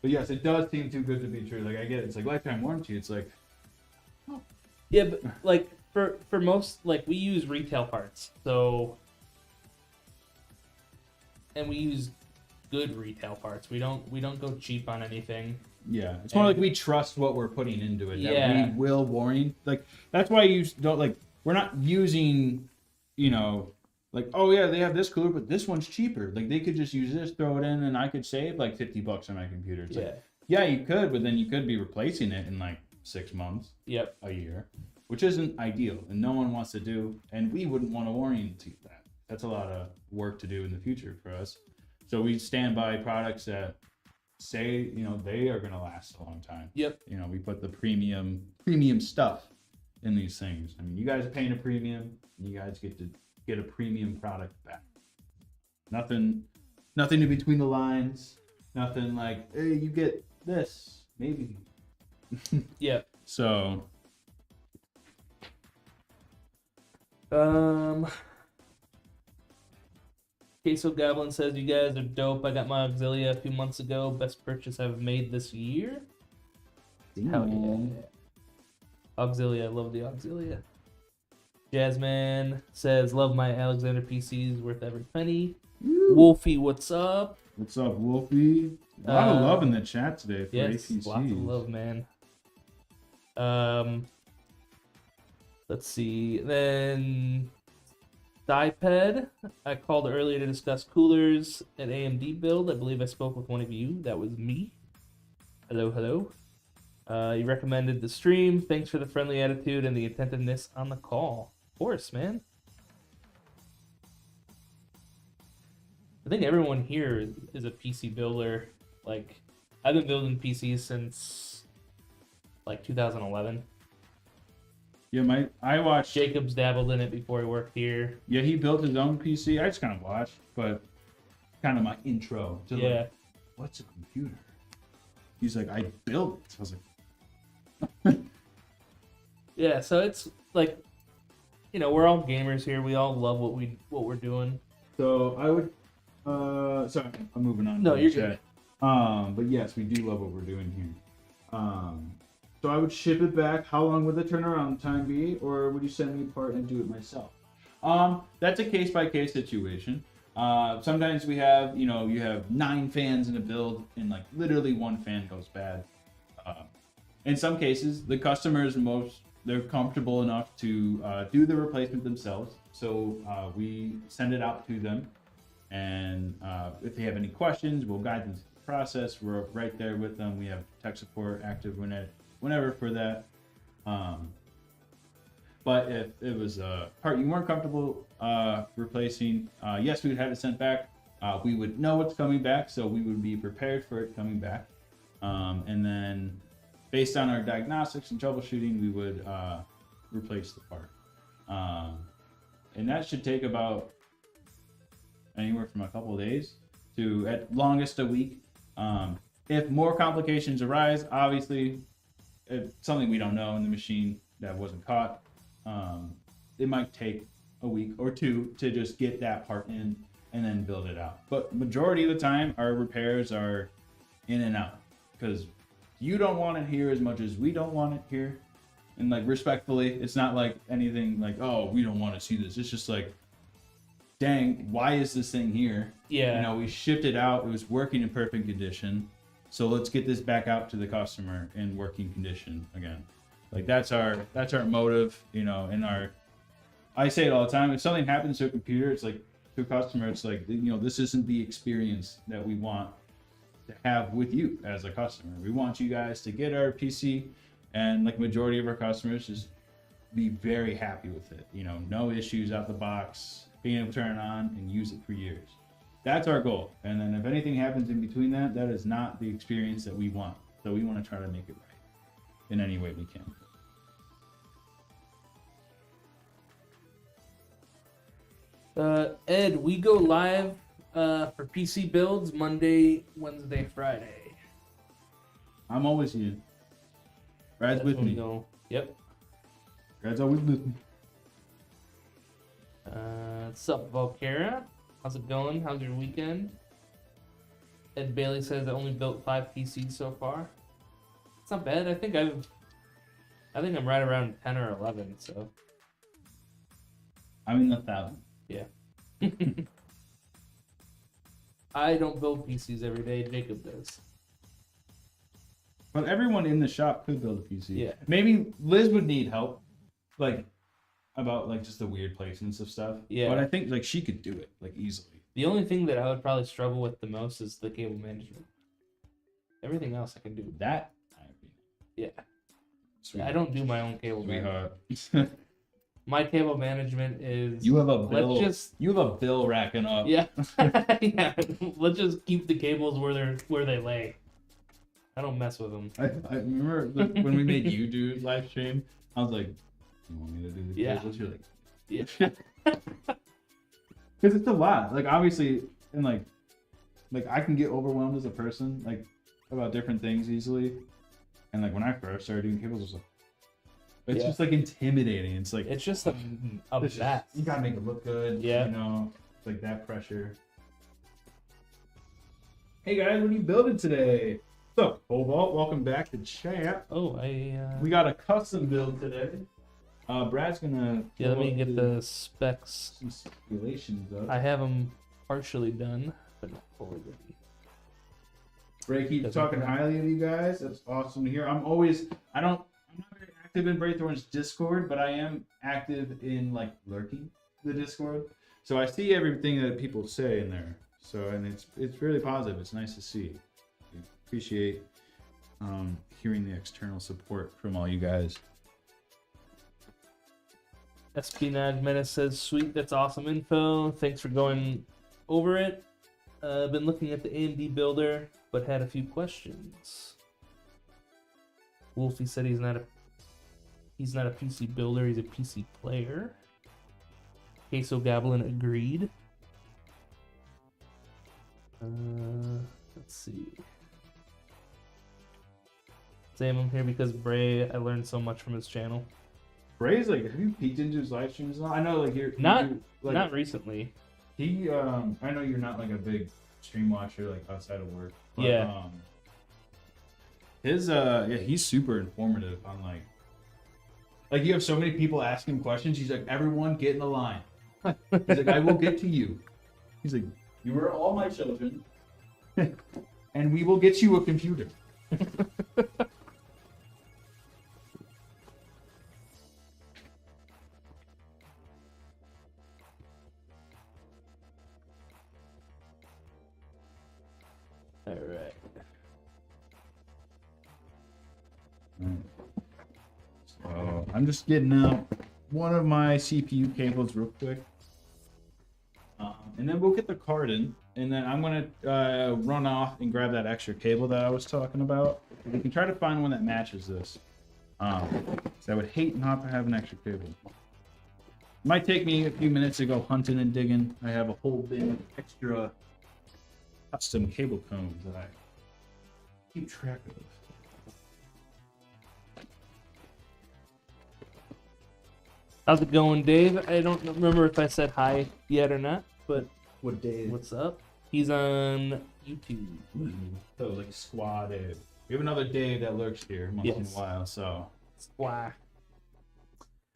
But yes, it does seem too good to be true. Like I get it. It's like lifetime warranty. It's like, Yeah, but like for most, like we use retail parts, so, and we use good retail parts. We don't go cheap on anything. yeah, it's more like we trust what we're putting into it. Yeah. That we will warrant. Like that's why you don't like. We're not using, like, oh yeah, they have this cooler, but this one's cheaper. Like they could just use this, throw it in, and I could save like $50 on my computer. It's like, yeah, you could, but then you could be replacing it in like 6 months, Yep. a year, which isn't ideal, and no one wants to do, and we wouldn't want to warranty that. That's a lot of work to do in the future for us. So we stand by products that say, they are going to last a long time. Yep. We put the premium stuff in these things. I mean, you guys are paying a premium, and you guys get to get a premium product back. Nothing in between the lines. Nothing like, hey, you get this, maybe. Yep. So, Queso Goblin says, "You guys are dope. I got my Auxilia a few months ago. Best purchase I've made this year." Hell yeah. Auxilia, I love the Auxilia. Jasmine says, "Love my Alexander PCs, worth every penny." Wolfie, what's up? What's up, Wolfie? A lot of love in the chat today for Yes, APCs. lots of love, man. Let's see. Then Diped, I called earlier to discuss coolers at AMD build. I believe I spoke with one of you. That was me. Hello. You recommended the stream. Thanks for the friendly attitude and the attentiveness on the call. Of course, man. I think everyone here is a PC builder. Like, I've been building PCs since like 2011. Yeah, I watched. Jacob's dabbled in it before he worked here. Yeah, he built his own PC. I just kind of watched, but kind of my intro to Yeah. like, what's a computer? He's like, I built it. So I was like, Yeah, so it's like, we're all gamers here. We all love what we're doing. so I would. Sorry, I'm moving on. No, to the you're chat. But yes, we do love what we're doing here. So I would ship it back. How long would the turnaround time be, or would you send me a part and do it myself? That's a case by case situation. Sometimes we have, you have 9 fans in a build, and like literally one fan goes bad. In some cases, the customers they're comfortable enough to do the replacement themselves. So we send it out to them, and if they have any questions, we'll guide them through the process. We're right there with them. We have tech support active whenever for that. But if it was a part you weren't comfortable replacing, yes, we would have it sent back. We would know what's coming back, so we would be prepared for it coming back. And then, based on our diagnostics and troubleshooting, we would replace the part. And that should take about anywhere from a couple of days to at longest a week. If more complications arise, obviously, if something we don't know in the machine that wasn't caught, it might take a week or two to just get that part in and then build it out. But majority of the time, our repairs are in and out because you don't want it here as much as we don't want it here. And like respectfully, it's not like anything like, oh, we don't want to see this. It's just like, dang, why is this thing here? Yeah. We shipped it out. It was working in perfect condition. So let's get this back out to the customer in working condition again. Like that's our motive, and I say it all the time. If something happens to a computer, it's like to a customer, it's like, this isn't the experience that we want to have with you as a customer. We want you guys to get our PC and like majority of our customers just be very happy with it. No issues out the box, being able to turn it on and use it for years. That's our goal. And then if anything happens in between that is not the experience that we want. So we want to try to make it right in any way we can. Ed, we go live for PC builds Monday, Wednesday, Friday. I'm always here. Brad's That's with when we me. go. Yep. Brad's always with me. What's up, Volcara? How's it going? How's your weekend? Ed Bailey says I only built 5 PCs so far. It's not bad. I think I'm right around 10 or 11. So. I'm in the 1,000. Yeah. I don't build PCs every day. Jacob does. But everyone in the shop could build a PC. Yeah. Maybe Liz would need help, about just the weird placements of stuff. Yeah. But I think she could do it easily. The only thing that I would probably struggle with the most is the cable management. Everything else I can do. That. Yeah. I don't do my own cable management. Sweetheart. My cable management is. You have a bill. Let's just. You have a bill racking up. Yeah. Yeah. Let's just keep the cables where they lay. I don't mess with them. I remember when we made you do live stream. I was like, "You want me to do the cables?" You're like, Yeah. because it's a lot. Obviously, and I can get overwhelmed as a person, about different things easily. And when I first started doing cables, I was like, it's just intimidating. It's it's just a it's mess. You gotta make it look good. Yeah. It's that pressure. Hey guys, what are you building today? What's up, Cobalt? Welcome back to chat. Oh, We got a custom build today. Brad's gonna. let me get the specs. Some simulations up. I have them partially done, but not fully ready. Bray keeps talking highly of you guys. That's awesome to hear. I'm not very active in Braythorn's Discord, but I am active in lurking the Discord. So I see everything that people say in there. So and it's really positive. It's nice to see. We appreciate hearing the external support from all you guys. Espionage Menace says, sweet, that's awesome info. Thanks for going over it. I've been looking at the AMD builder, but had a few questions. Wolfie said he's not a PC builder, he's a PC player. Queso Goblin agreed. Let's see. Sam, I'm here because Bray, I learned so much from his channel. Bray's have you peeked into his live streams? I know you're Not recently. He I know you're not a big stream watcher outside of work. But, Yeah. His he's super informative on you have so many people asking questions. He's like, everyone get in the line. He's like, I will get to you. He's like, you are all my children, and we will get you a computer. All right. So I'm just getting out one of my CPU cables real quick. And then we'll get the card in, and then I'm gonna run off and grab that extra cable that I was talking about. We can try to find one that matches this. So I would hate not to have an extra cable. Might take me a few minutes to go hunting and digging. I have a whole bin of extra custom cable cones that I keep track of. How's it going, Dave? I don't remember if I said hi yet or not, but What day? what's up? He's on YouTube. So it was like a squad Dave. We have another Dave that lurks here once in a Yes. while, so. Why?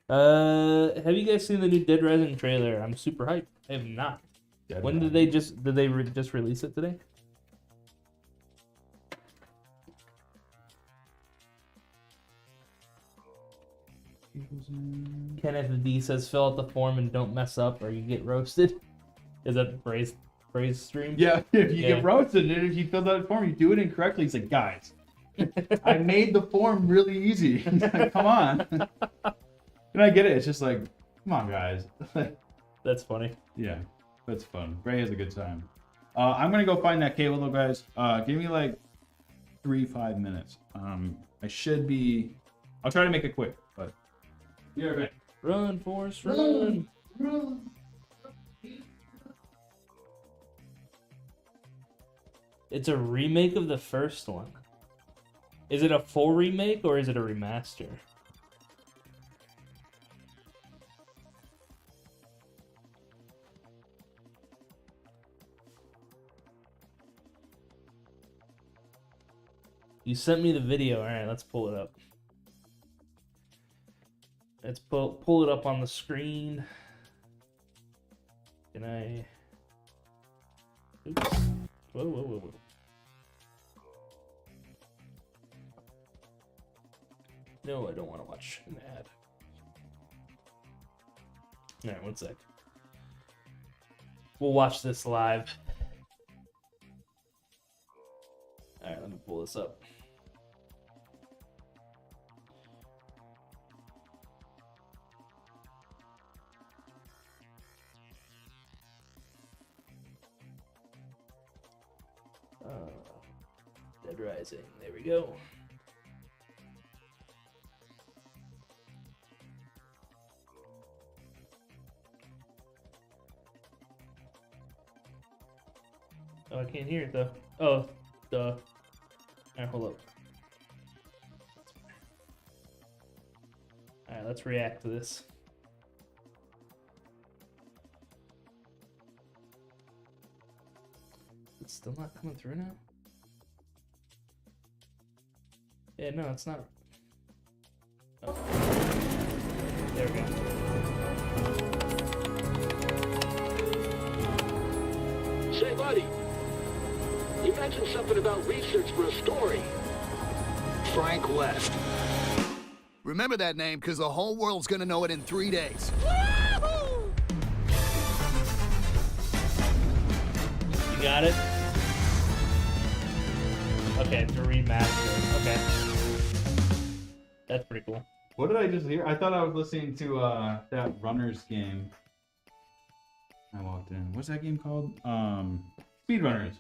Have you guys seen the new Dead Rising trailer? I'm super hyped. I have not. When did they just release it today? Kenneth D says fill out the form and don't mess up or you get roasted. Is that the praise stream? Yeah, if you Yeah. get roasted, and if you fill out the form, you do it incorrectly. He's like, guys, I made the form really easy. Come on. And I get it. It's just like, come on, guys. That's funny. Yeah, that's fun. Ray has a good time. I'm gonna go find that cable though, guys. Give me like 3-5 minutes. I should be. I'll try to make it quick, but yeah, right. Run, Forrest, run. It's a remake of the first one. Is it a full remake or is it a remaster? You sent me the video. All right, let's pull it up. Let's pull it up on the screen. Can I? Oops. Whoa. No, I don't want to watch an ad. All right, one sec. We'll watch this live. All right, let me pull this up. Dead Rising. There we go. Oh, I can't hear it though. Oh, duh. Alright, hold up. Alright, let's react to this. It's still not coming through now? Yeah, no, it's not. Oh. There we go. Say, buddy, you mentioned something about research for a story. Frank West. Remember that name, because the whole world's gonna know it in 3 days. You got it? Okay, it's a remaster. Okay. That's pretty cool. What did I just hear? I thought I was listening to that Runners game. I walked in. What's that game called? Speedrunners.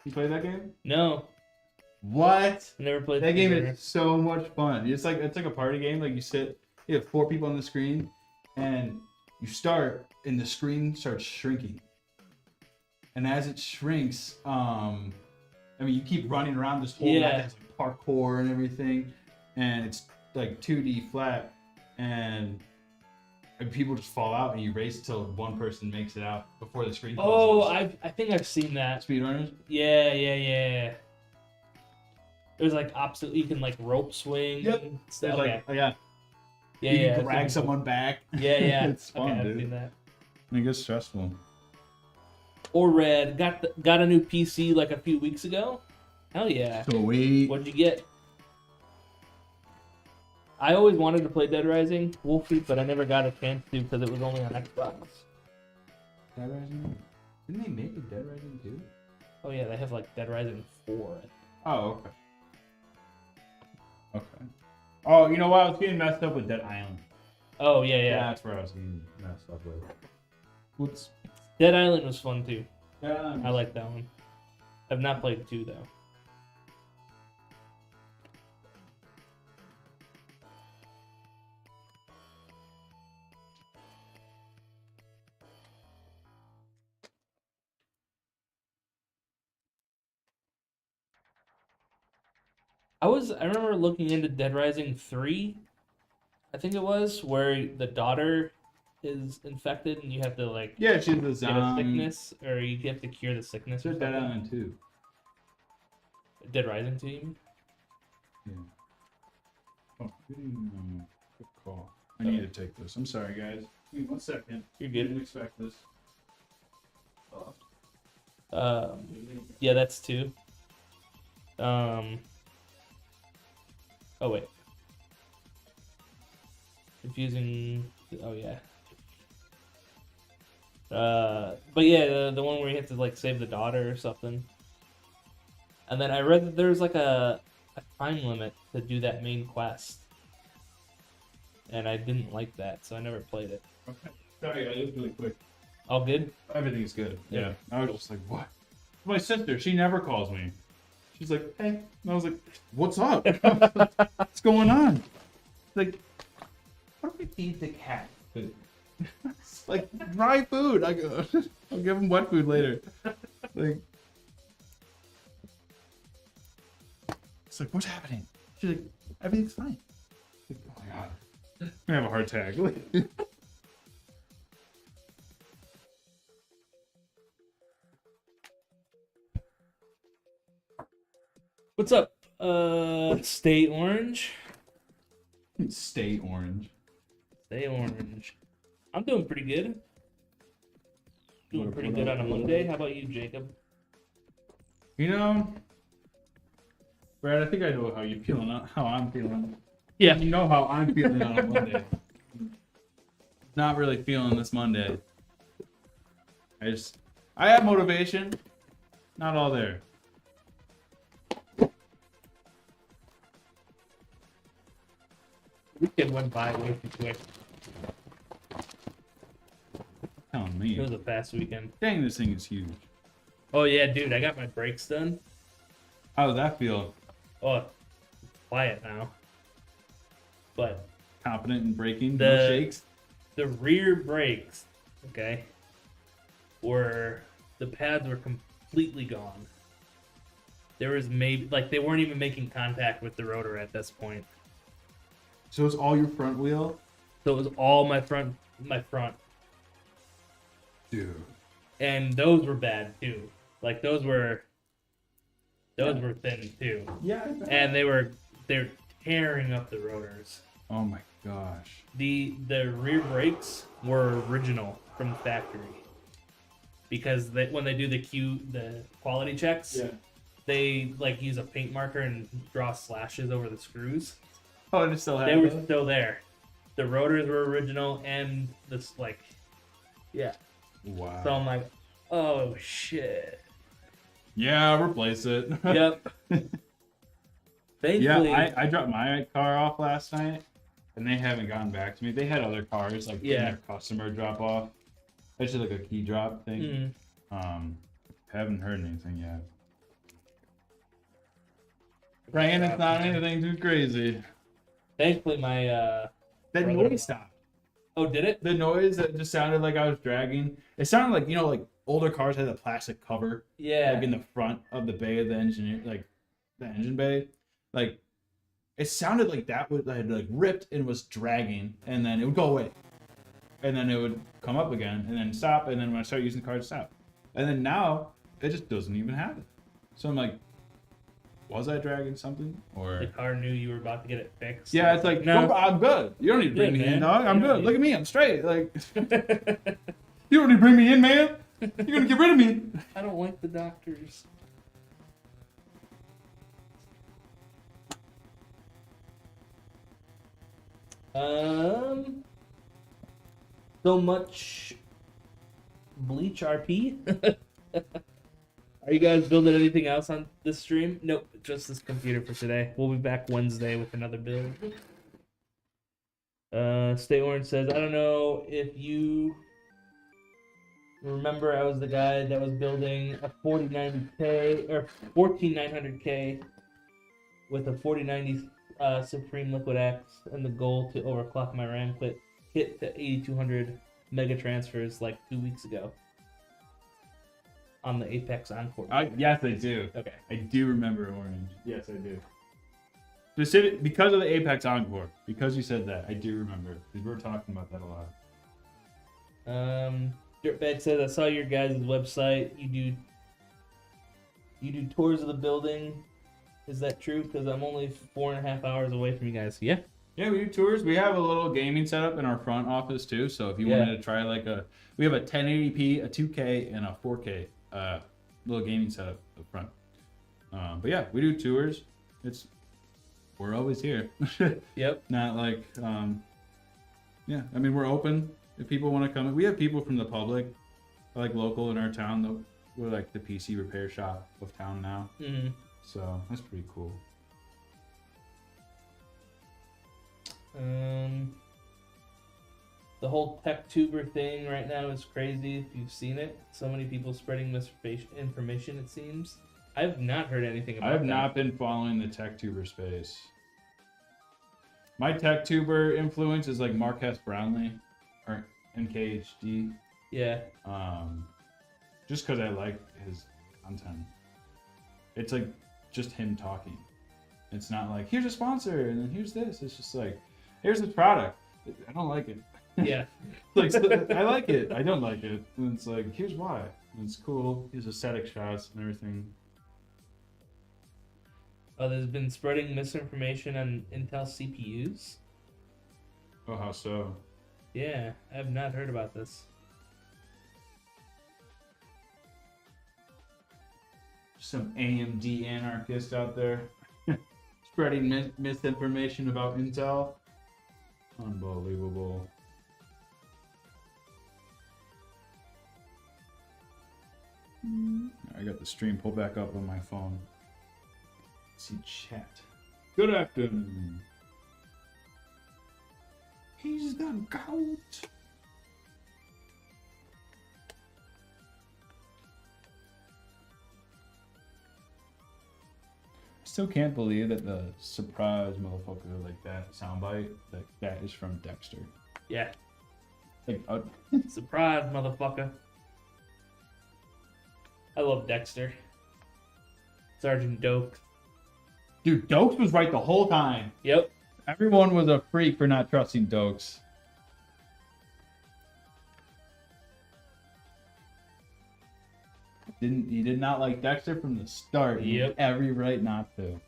You play that game? No, What? I never played That game Speedrunner. is so much fun. It's like a party game. Like you have 4 people on the screen, and you start, and the screen starts shrinking. And as it shrinks, you keep running around this whole map that has like parkour and everything, and it's like 2D flat, and people just fall out, and you race till one person makes it out before the screen Oh, closes. I think I've seen that. Speedrunners? Yeah. There's like opposite. You can like rope swing. Yep. and There's stuff. Okay. yeah. Yeah, You yeah. can drag someone back. Yeah. It's fun, okay, I've dude. seen that. It gets stressful. or red. Got a new PC like a few weeks ago. Hell yeah. Sweet. What'd you get? I always wanted to play Dead Rising Wolfie, but I never got a chance to because it was only on Xbox. Dead Rising? Didn't they make a Dead Rising 2? Oh yeah, they have like Dead Rising 4. Oh, okay. Okay. Oh, you know what? I was getting messed up with Dead Island. Oh yeah. That's where I was getting messed up with. Whoops. Dead Island was fun too. Dead Island. I like that one. I've not played 2 though. I remember looking into Dead Rising 3, I think it was, where the daughter is infected and you have to like Yeah, she's a get a zombie. sickness, or you have to cure the sickness or There's Dead something. Island 2. Dead Rising 2, you mean? Yeah. Oh, good call. I need to take this. I'm sorry, guys. Give me 1 second. You're good. Didn't expect this. Yeah, that's 2. Oh wait. Confusing. Oh yeah. But yeah, the one where you have to like save the daughter or something. And then I read that there's like a time limit to do that main quest. And I didn't like that, so I never played it. Okay. Sorry, guys. It was really quick. All good? Everything's good. Yeah. Yeah. I was just like, what? My sister, she never calls me. She's like, hey. And I was like, what's up? What's going on? She's like, what do we feed the cat food? It's like dry food. I go, I'll give him wet food later. Like, it's like, what's happening? She's like, everything's fine. Like, oh my god, I'm gonna have a heart attack. What's up? Stay orange. Stay orange. Stay orange. I'm doing pretty good. Doing What- pretty what good up? on a Monday. How about you, Jacob? You know, Brad, I think I know how you feeling. How I'm feeling. Yeah. You know how I'm feeling on a Monday. Not really feeling this Monday. I have motivation. Not all there. Weekend went by way too quick. Telling It was me. a fast weekend. Dang, this thing is huge. Oh yeah, dude, I got my brakes done. How does that feel? Oh, it's quiet now. But Confident in braking? The- No shakes? the rear brakes, okay, the pads were completely gone. There was maybe like they weren't even making contact with the rotor at this point. So it's all your front wheel? So it was all my front, Dude. and those were bad too. Like those were thin too, Yeah, I bet. and they're tearing up the rotors. Oh my gosh. The rear brakes were original from the factory because when they do the quality checks, they like use a paint marker and draw slashes over the screws. Oh, and it still They were still there. The rotors were original, and this like, yeah. Wow. So I'm like, oh shit. Yeah, replace it. Yep. Thankfully, Yeah, I dropped my car off last night, and they haven't gotten back to me. They had other cars like in their customer drop off. It's just like a key drop thing. Haven't heard anything yet. Praying it's not anything too crazy. Thankfully, my That brother-in-law- noise stopped. oh, did it? The noise that just sounded like I was dragging. It sounded like, you know, like older cars had a plastic cover, Yeah. like in the front of the bay of the engine, like the engine bay. Like it sounded like that would had like ripped and was dragging, and then it would go away, and then it would come up again, and then stop, and then when I start using the car, it stop, and then now it just doesn't even happen. So I'm like, was I dragging something or? The car knew you were about to get it fixed. Yeah, it's like, No. no, I'm good. You don't need to bring Good, me in, man. dog. I'm You don't good. need- Look at me, I'm straight. Like, you don't need to bring me in, man. You're gonna get rid of me. I don't like the doctors. So much Bleach RP. Are you guys building anything else on this stream? Nope, just this computer for today. We'll be back Wednesday with another build. Stay Orange says, I don't know if you remember, I was the guy that was building a 4090K or 14900K with a 4090 Supreme Liquid X and the goal to overclock my RAM kit to 8200 mega transfers like 2 weeks ago on the Apex Encore. Yes, I do. Okay. I do remember Orange. Yes, I do. Specific because of the Apex Encore. Because you said that, I do remember. Because we were talking about that a lot. Dirtbag says, I saw your guys' website. You do tours of the building. Is that true? Because I'm only 4.5 hours away from you guys. Yeah. Yeah, we do tours. We have a little gaming setup in our front office too. So if you wanted to try we have a 1080p, a 2K, and a 4K little gaming setup up front. But yeah, we do tours. We're always here. Yep. Not like yeah. I mean, we're open if people want to come. We have people from the public, like local in our town. We're like the PC repair shop of town now. Mm-hmm. So that's pretty cool. The whole tech tuber thing right now is crazy. If you've seen it, so many people spreading misinformation. It seems. I've not heard anything about. I have not been following the tech tuber space. My tech tuber influence is like Marquez Brownlee or NKHD. Yeah. Just because I like his content. It's like just him talking. It's not like here's a sponsor and then here's this. It's just like here's the product. I don't like it. Yeah. Like I like it. I don't like it. And it's like here's why. And it's cool. Here's aesthetic shots and everything. Oh, there's been spreading misinformation on Intel CPUs. Oh, how so? Yeah, I have not heard about this. Some AMD anarchist out there spreading misinformation about Intel. Unbelievable. I got the stream pulled back up on my phone. Let's see chat. Good afternoon. He's the goat. Still can't believe that the surprise motherfucker like that soundbite that is from Dexter. Yeah. Like, Surprise, motherfucker. I love Dexter. Sergeant Doak. dude, Dokes was right the whole time. Yep. Everyone was a freak for not trusting Dokes. He did not like Dexter from the start. He had every right not to.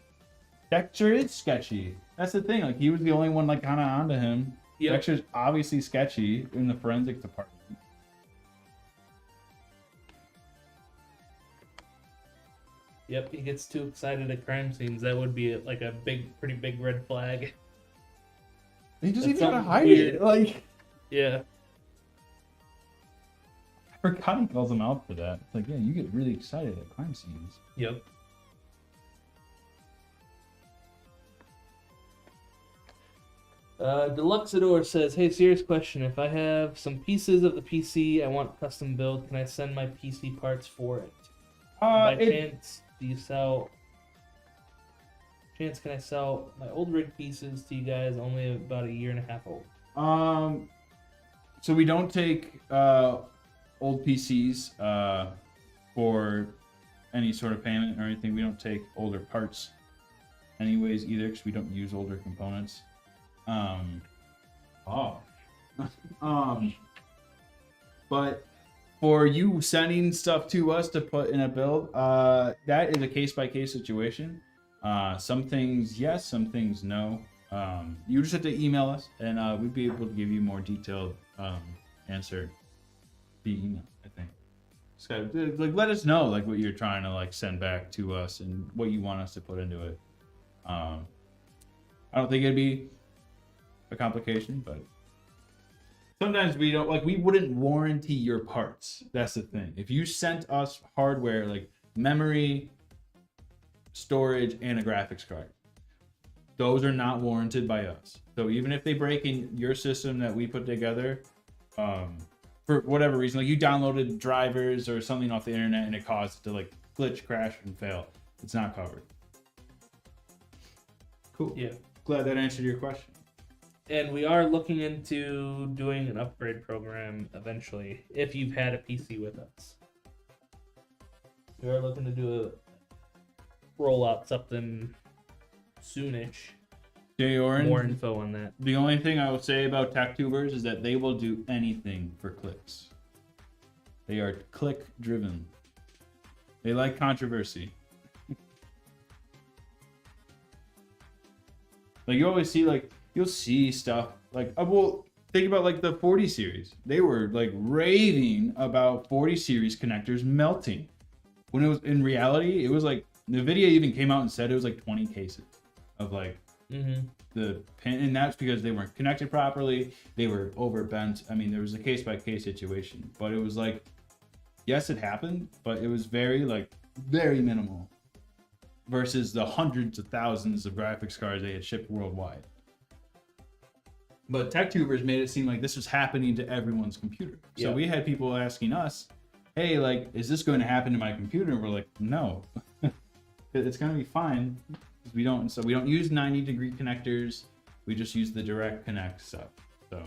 Dexter is sketchy. That's the thing. Like, he was the only one like kind of onto him. Yep. Dexter's obviously sketchy in the forensics department. Yep, he gets too excited at crime scenes. That would be like a pretty big red flag. He doesn't even know how to hide it. Like, yeah. I forgot he calls him out for that. It's like, yeah, you get really excited at crime scenes. Yep. Deluxador says, hey, serious question. If I have some pieces of the PC I want custom build, can I send my PC parts for it? By chance, can I sell my old rig pieces to you guys only about 1.5 years old? So we don't take old PCs for any sort of payment or anything. We don't take older parts anyways either, because we don't use older components. But for you sending stuff to us to put in a build, that is a case-by-case situation. Some things yes, some things no. You just have to email us, and we'd be able to give you more detailed answer via email, I think. So, like, let us know like what you're trying to like send back to us and what you want us to put into it. I don't think it'd be a complication, but sometimes we don't like. We wouldn't warranty your parts. That's the thing. If you sent us hardware like memory, storage, and a graphics card, those are not warranted by us. So even if they break in your system that we put together, for whatever reason, like you downloaded drivers or something off the internet and it caused it to like glitch, crash, and fail, it's not covered. Cool. Yeah. Glad that answered your question. And we are looking into doing an upgrade program eventually, if you've had a PC with us. We are looking to do a rollout something soonish. Jay Orange, More info on that. the only thing I will say about TechTubers is that they will do anything for clicks. They are click driven. They like controversy. Like you always see, like you'll see stuff like, well, think about like the 40 series. They were like raving about 40 series connectors melting, when it was in reality, it was like NVIDIA even came out and said it was like 20 cases of like the pin, and that's because they weren't connected properly. They were overbent. I mean, there was a case by case situation, but it was like, yes, it happened, but it was very minimal versus the hundreds of thousands of graphics cards they had shipped worldwide. But TechTubers made it seem like this was happening to everyone's computer. So Yeah. we had people asking us, hey, like, is this going to happen to my computer? And we're like, no, it's going to be fine. We don't use 90-degree connectors. We just use the direct connect stuff. So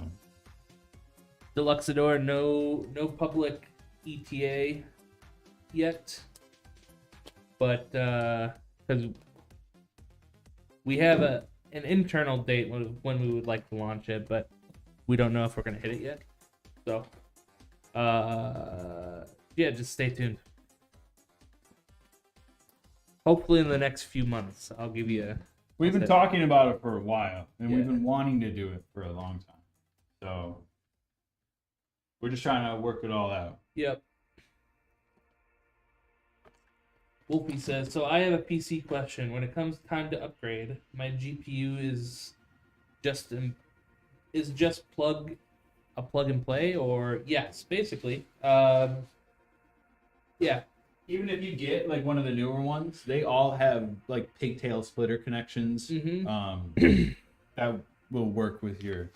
Deluxador, no public ETA yet, but because we have an internal date when we would like to launch it, but we don't know if we're gonna hit it yet. So yeah, just stay tuned. Hopefully in the next few months I'll give you a we've been talking about it for a while, and Yeah. we've been wanting to do it for a long time. So we're just trying to work it all out. Yep. Wolfie says, so I have a PC question. When it comes time to upgrade, my GPU is just plug and play, or yes, basically. Yeah. Even if you get like one of the newer ones, they all have like pigtail splitter connections. That will work with your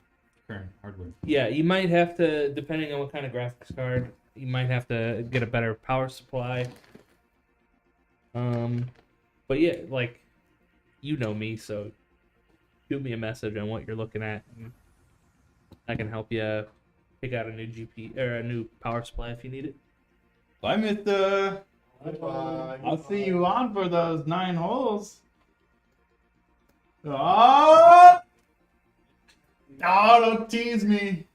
current hardware. Yeah, you might have to, depending on what kind of graphics card, you might have to get a better power supply. But yeah, like, you know me, so shoot me a message on what you're looking at, and I can help you pick out a new GP or a new power supply if you need it. Bye, Mister. I'll see you on for those 9 holes. Oh, don't tease me.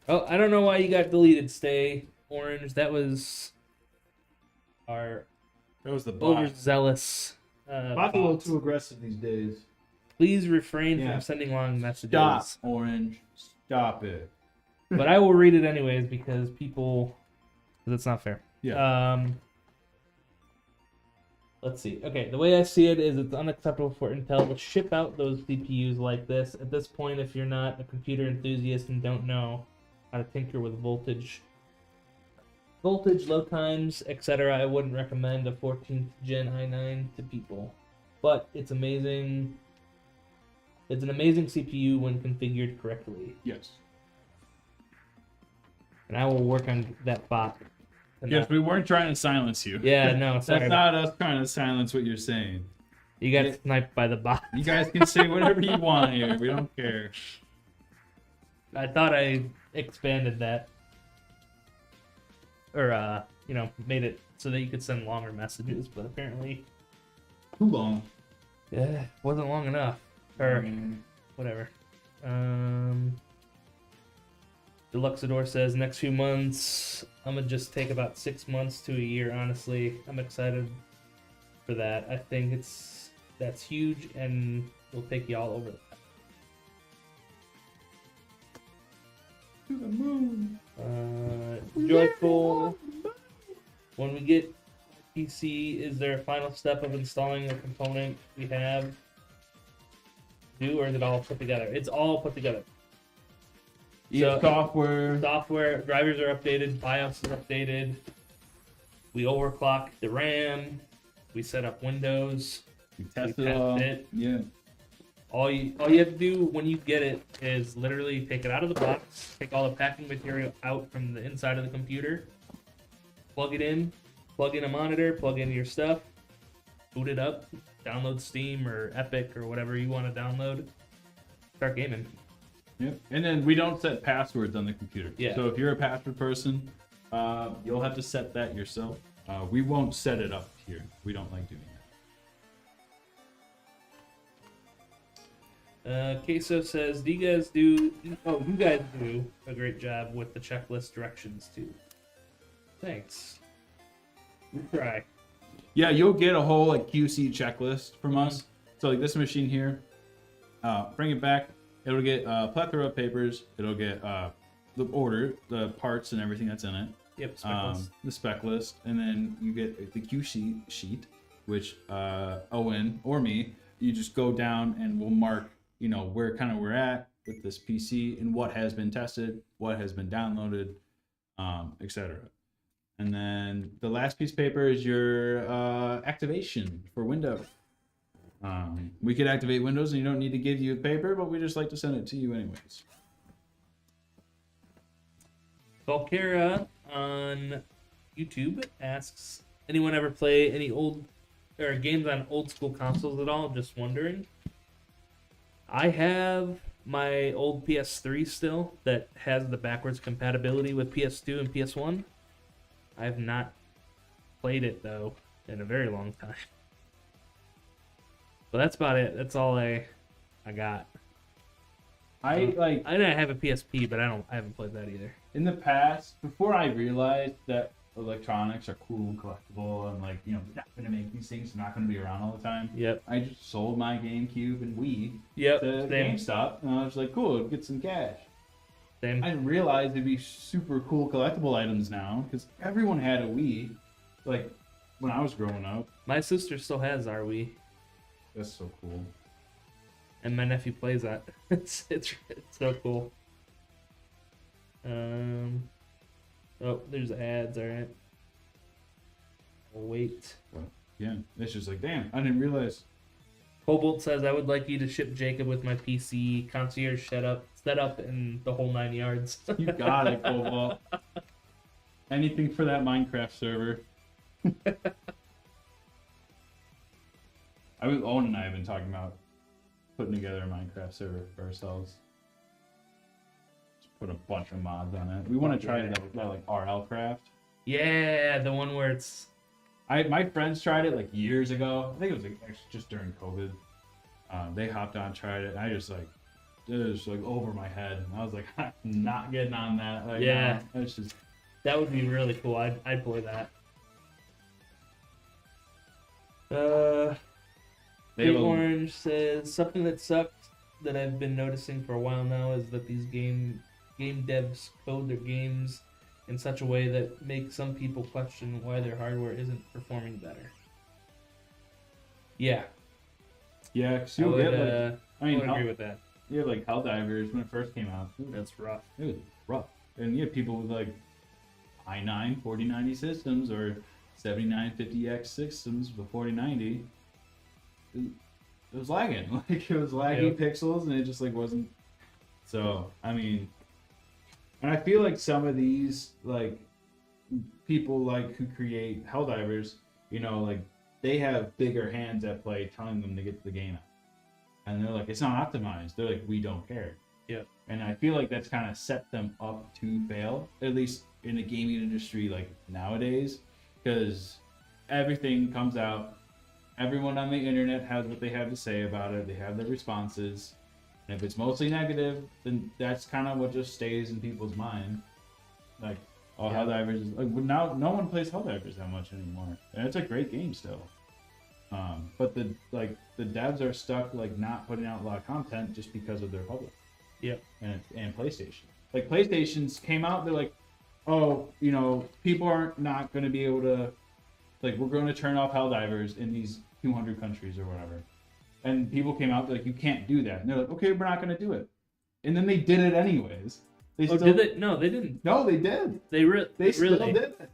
Oh, I don't know why you got deleted, Stay Orange. That was our That was the bot. overzealous Bot's a little bots. too aggressive these days. Please refrain Yeah. from sending long messages. Stop, Orange. Stop it. But I will read it anyways because people... That's not fair. Yeah. Let's see. Okay, the way I see it is it's unacceptable for Intel to ship out those CPUs like this. At this point, if you're not a computer enthusiast and don't know how to tinker with voltage, low times, etc., I wouldn't recommend a 14th gen i9 to people. But it's amazing. It's an amazing CPU when configured correctly. Yes. And I will work on that bot. Yes, we weren't trying to silence you. Yeah, no, sorry. That's not us trying to silence what you're saying. You got sniped by the bot. You guys can say whatever you want here. We don't care. I thought I expanded that. Or, made it so that you could send longer messages, but apparently... Too long. Yeah, wasn't long enough. Or whatever. Deluxador says, next few months, I'm going to just take about 6 months to a year, honestly. I'm excited for that. I think that's huge, and we'll take you all over that. To the moon. Joyful. When we get PC, is there a final step of installing the component we have? Or is it all put together? It's all put together. Yeah, So- software. Software, drivers are updated, BIOS is updated. We overclock the RAM. We set up Windows. We tested we all. tested it. Yeah. All you have to do when you get it is literally take it out of the box, take all the packing material out from the inside of the computer, plug in a monitor, plug in your stuff, boot it up, download Steam or Epic or whatever you want to download, start gaming. Yep. And then we don't set passwords on the computer. Yeah. So if you're a password person, you'll have to set that yourself. We won't set it up here. We don't like doing that. Queso says, you guys do a great job with the checklist directions too. Thanks. We try. Yeah, you'll get a whole like QC checklist from us. So like this machine here, bring it back. It'll get a plethora of papers. It'll get the order, the parts, and everything that's in it. Yep, spec list. The spec list, and then you get the QC sheet, which Owen or me, you just go down and we'll mark, where we're at with this PC and what has been tested, what has been downloaded, etc. And then the last piece of paper is your activation for Windows. We could activate Windows and you don't need to give you a paper, but we just like to send it to you anyways. Valkyra on YouTube asks, anyone ever play any old or games on old school consoles at all? Just wondering. I have my old PS3 still that has the backwards compatibility with PS2 and PS1. I have not played it though in a very long time. But that's about it. That's all I got. I have a PSP, but I haven't played that either. in the past, before I realized that electronics are cool and collectible and we're not gonna make these things, they're not gonna be around all the time. Yep. I just sold my GameCube and Wii Yep. to Same. GameStop, and I was like, cool, get some cash. Same. I didn't realize it'd be super cool collectible items now because everyone had a Wii, like when I was growing up. My sister still has our Wii, That's so cool. and my nephew plays that. It's so cool. Oh, there's ads. All right. I'll wait. Yeah, it's just like, damn, I didn't realize. Cobalt says, I would like you to ship Jacob with my PC, concierge set up, and the whole 9 yards. You got it, Cobalt. Anything for that Minecraft server. Owen and I have been talking about putting together a Minecraft server for ourselves. Just put a bunch of mods on it. We want to try that like RL Craft. Yeah, the one where it's... My friends tried it like years ago. I think it was actually just during COVID. They hopped on, tried it. And I just it was like over my head. I was like, I'm not getting on that. Like, Yeah. no, it's just. That would be really cool. I'd play that. Big Orange says, something that sucked that I've been noticing for a while now is that these game devs code their games in such a way that makes some people question why their hardware isn't performing better. Yeah, Yeah, because I you'll would, get like, I would agree with that. you have like Helldivers when it first came out. That's rough. It was rough. And you have people with like i9 4090 systems or 7950X systems with 4090. It was lagging. Like it was laggy pixels and it just like wasn't. So, I mean, and I feel like some of these like people like who create Helldivers, like they have bigger hands at play telling them to get the game out. And they're like, it's not optimized. They're like, we don't care. Yeah. And I feel like that's kind of set them up to fail, at least in the gaming industry like nowadays, because everything comes out. Everyone on the internet has what they have to say about it. They have their responses. And if it's mostly negative, then that's kind of what just stays in people's mind. Like, Helldivers is like now no one plays Helldivers that much anymore. And it's a great game still. But the devs are stuck like not putting out a lot of content just because of their public. Yep. And PlayStation. Like PlayStations came out, they're like, oh, you know, people aren't not going to be able to, like, we're going to turn off Helldivers in these 200 countries or whatever. And people came out, they're like, you can't do that. And they're like, okay, we're not going to do it. And then they did it anyways. Did they? No, they didn't. No, they did. They still really did it.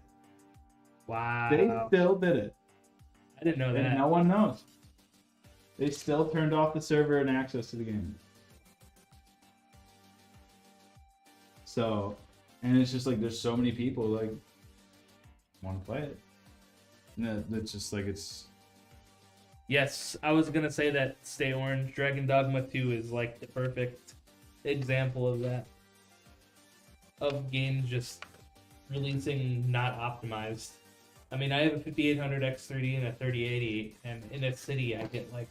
Wow. They still did it. I didn't know that. And no one knows. They still turned off the server and access to the game. So, and it's just like there's so many people like want to play it. And that's just like it's. Yes, I was gonna say that Stay Orange Dragon Dogma 2 is like the perfect example of that. Of games just releasing not optimized. I mean, I have a 5800 X3D and a 3080, and in a city I get like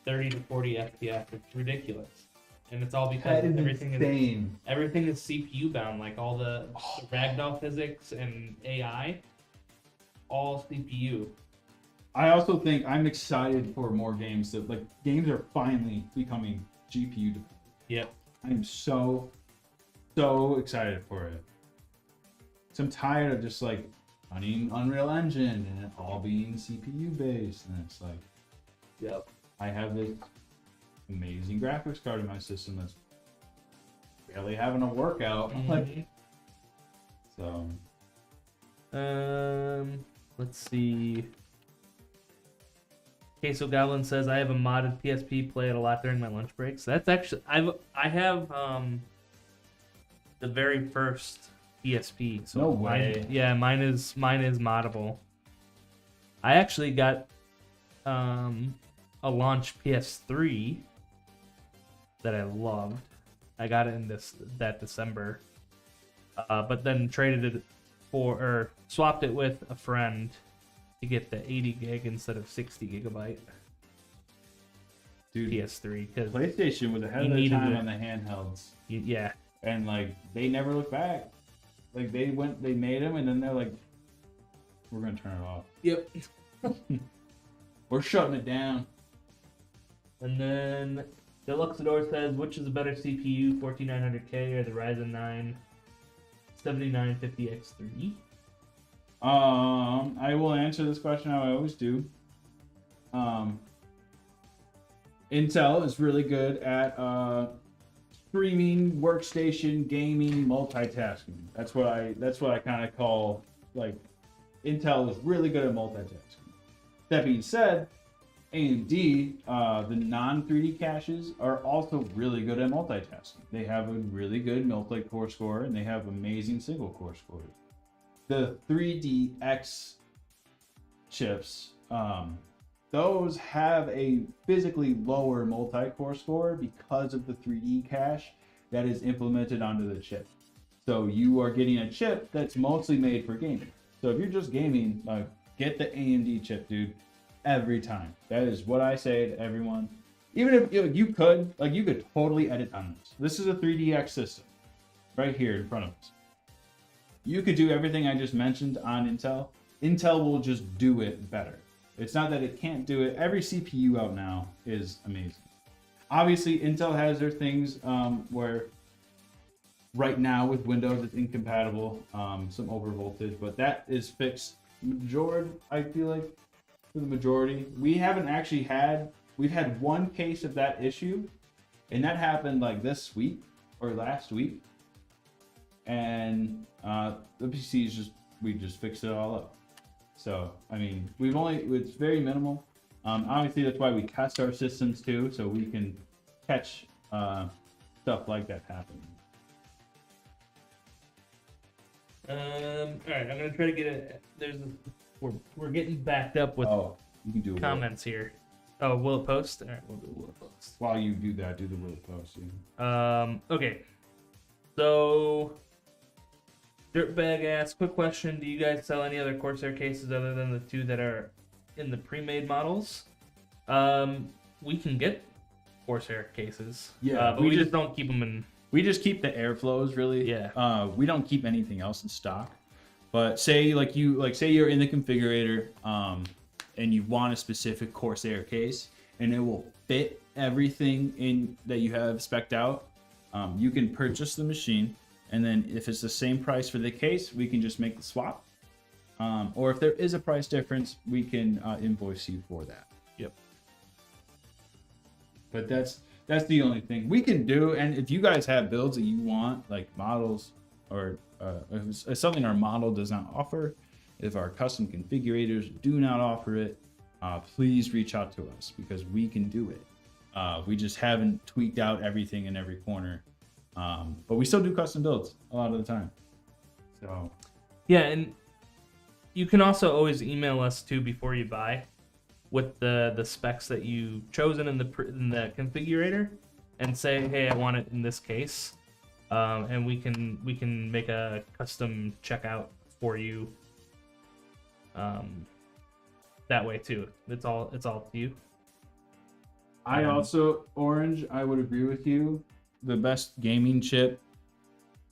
30 to 40 FPS. It's ridiculous, and it's all because everything is CPU bound. Like all the ragdoll physics and AI, all CPU. I also think I'm excited for more games that like games are finally becoming GPU dependent. Yep. I'm so excited for it. So I'm tired of just like running Unreal Engine and it all being CPU based, and it's like, yep. I have this amazing graphics card in my system that's barely having a workout. Like, so. Let's see. Queso Goblin says I have a modded PSP. Play it a lot during my lunch breaks. That's actually I have the very first PSP. So no way. mine is moddable. I actually got a launch PS3 that I loved. I got it in that December, but then traded it swapped it with a friend to get the 80 gig instead of 60 gigabyte. Dude, PS3 because PlayStation was ahead of their time on the handhelds. Yeah, and like they never looked back. Like they made them, and then they're like, we're gonna turn it off. Yep. We're shutting it down. And then Deluxador says, which is a better CPU, 14900K or the Ryzen 9 7950X3? I will answer this question how I always do. Intel is really good at streaming, workstation, gaming, multitasking. That's what I kind of call like Intel is really good at multitasking. That being said, AMD, the non-3D caches are also really good at multitasking. They have a really good multi-core score and they have amazing single-core scores. The 3DX chips, those have a physically lower multi-core score because of the 3D cache that is implemented onto the chip. So you are getting a chip that's mostly made for gaming. So if you're just gaming, get the AMD chip, dude, every time. That is what I say to everyone. Even if you could totally edit on this. This is a 3DX system right here in front of us. You could do everything I just mentioned on Intel. Intel will just do it better. It's not that it can't do it. Every CPU out now is amazing. Obviously, Intel has their things where right now with Windows it's incompatible, some overvoltage, but that is fixed. Majority, I feel like, for the majority. We've had one case of that issue, and that happened like this week or last week. And the PCs we just fixed it all up. So I mean, it's very minimal. Obviously that's why we test our systems too, so we can catch stuff like that happening. All right, I'm gonna try to get it. We're getting backed up with you can do comments here. Oh, will it post? All right, we'll do will it post. While you do that, do the will it post. Yeah. Okay. So, Dirtbag asks, quick question: do you guys sell any other Corsair cases other than the two that are in the pre-made models? We can get Corsair cases. Yeah, but we just don't keep them in. We just keep the airflows, really. Yeah. We don't keep anything else in stock. But say you're in the configurator, and you want a specific Corsair case, and it will fit everything in that you have spec'd out. You can purchase the machine, and then if it's the same price for the case, we can just make the swap. Or if there is a price difference, we can invoice you for that. Yep. But that's the only thing we can do. And if you guys have builds that you want, like models, or if it's something our model does not offer, if our custom configurators do not offer it, please reach out to us because we can do it. We just haven't tweaked out everything in every corner. But we still do custom builds a lot of the time. So Yeah, and you can also always email us too before you buy with the specs that you've chosen in the configurator, and say, hey, I want it in this case, and we can make a custom checkout for you. That way too. It's all to you. I also, Orange, I would agree with you. The best gaming chip,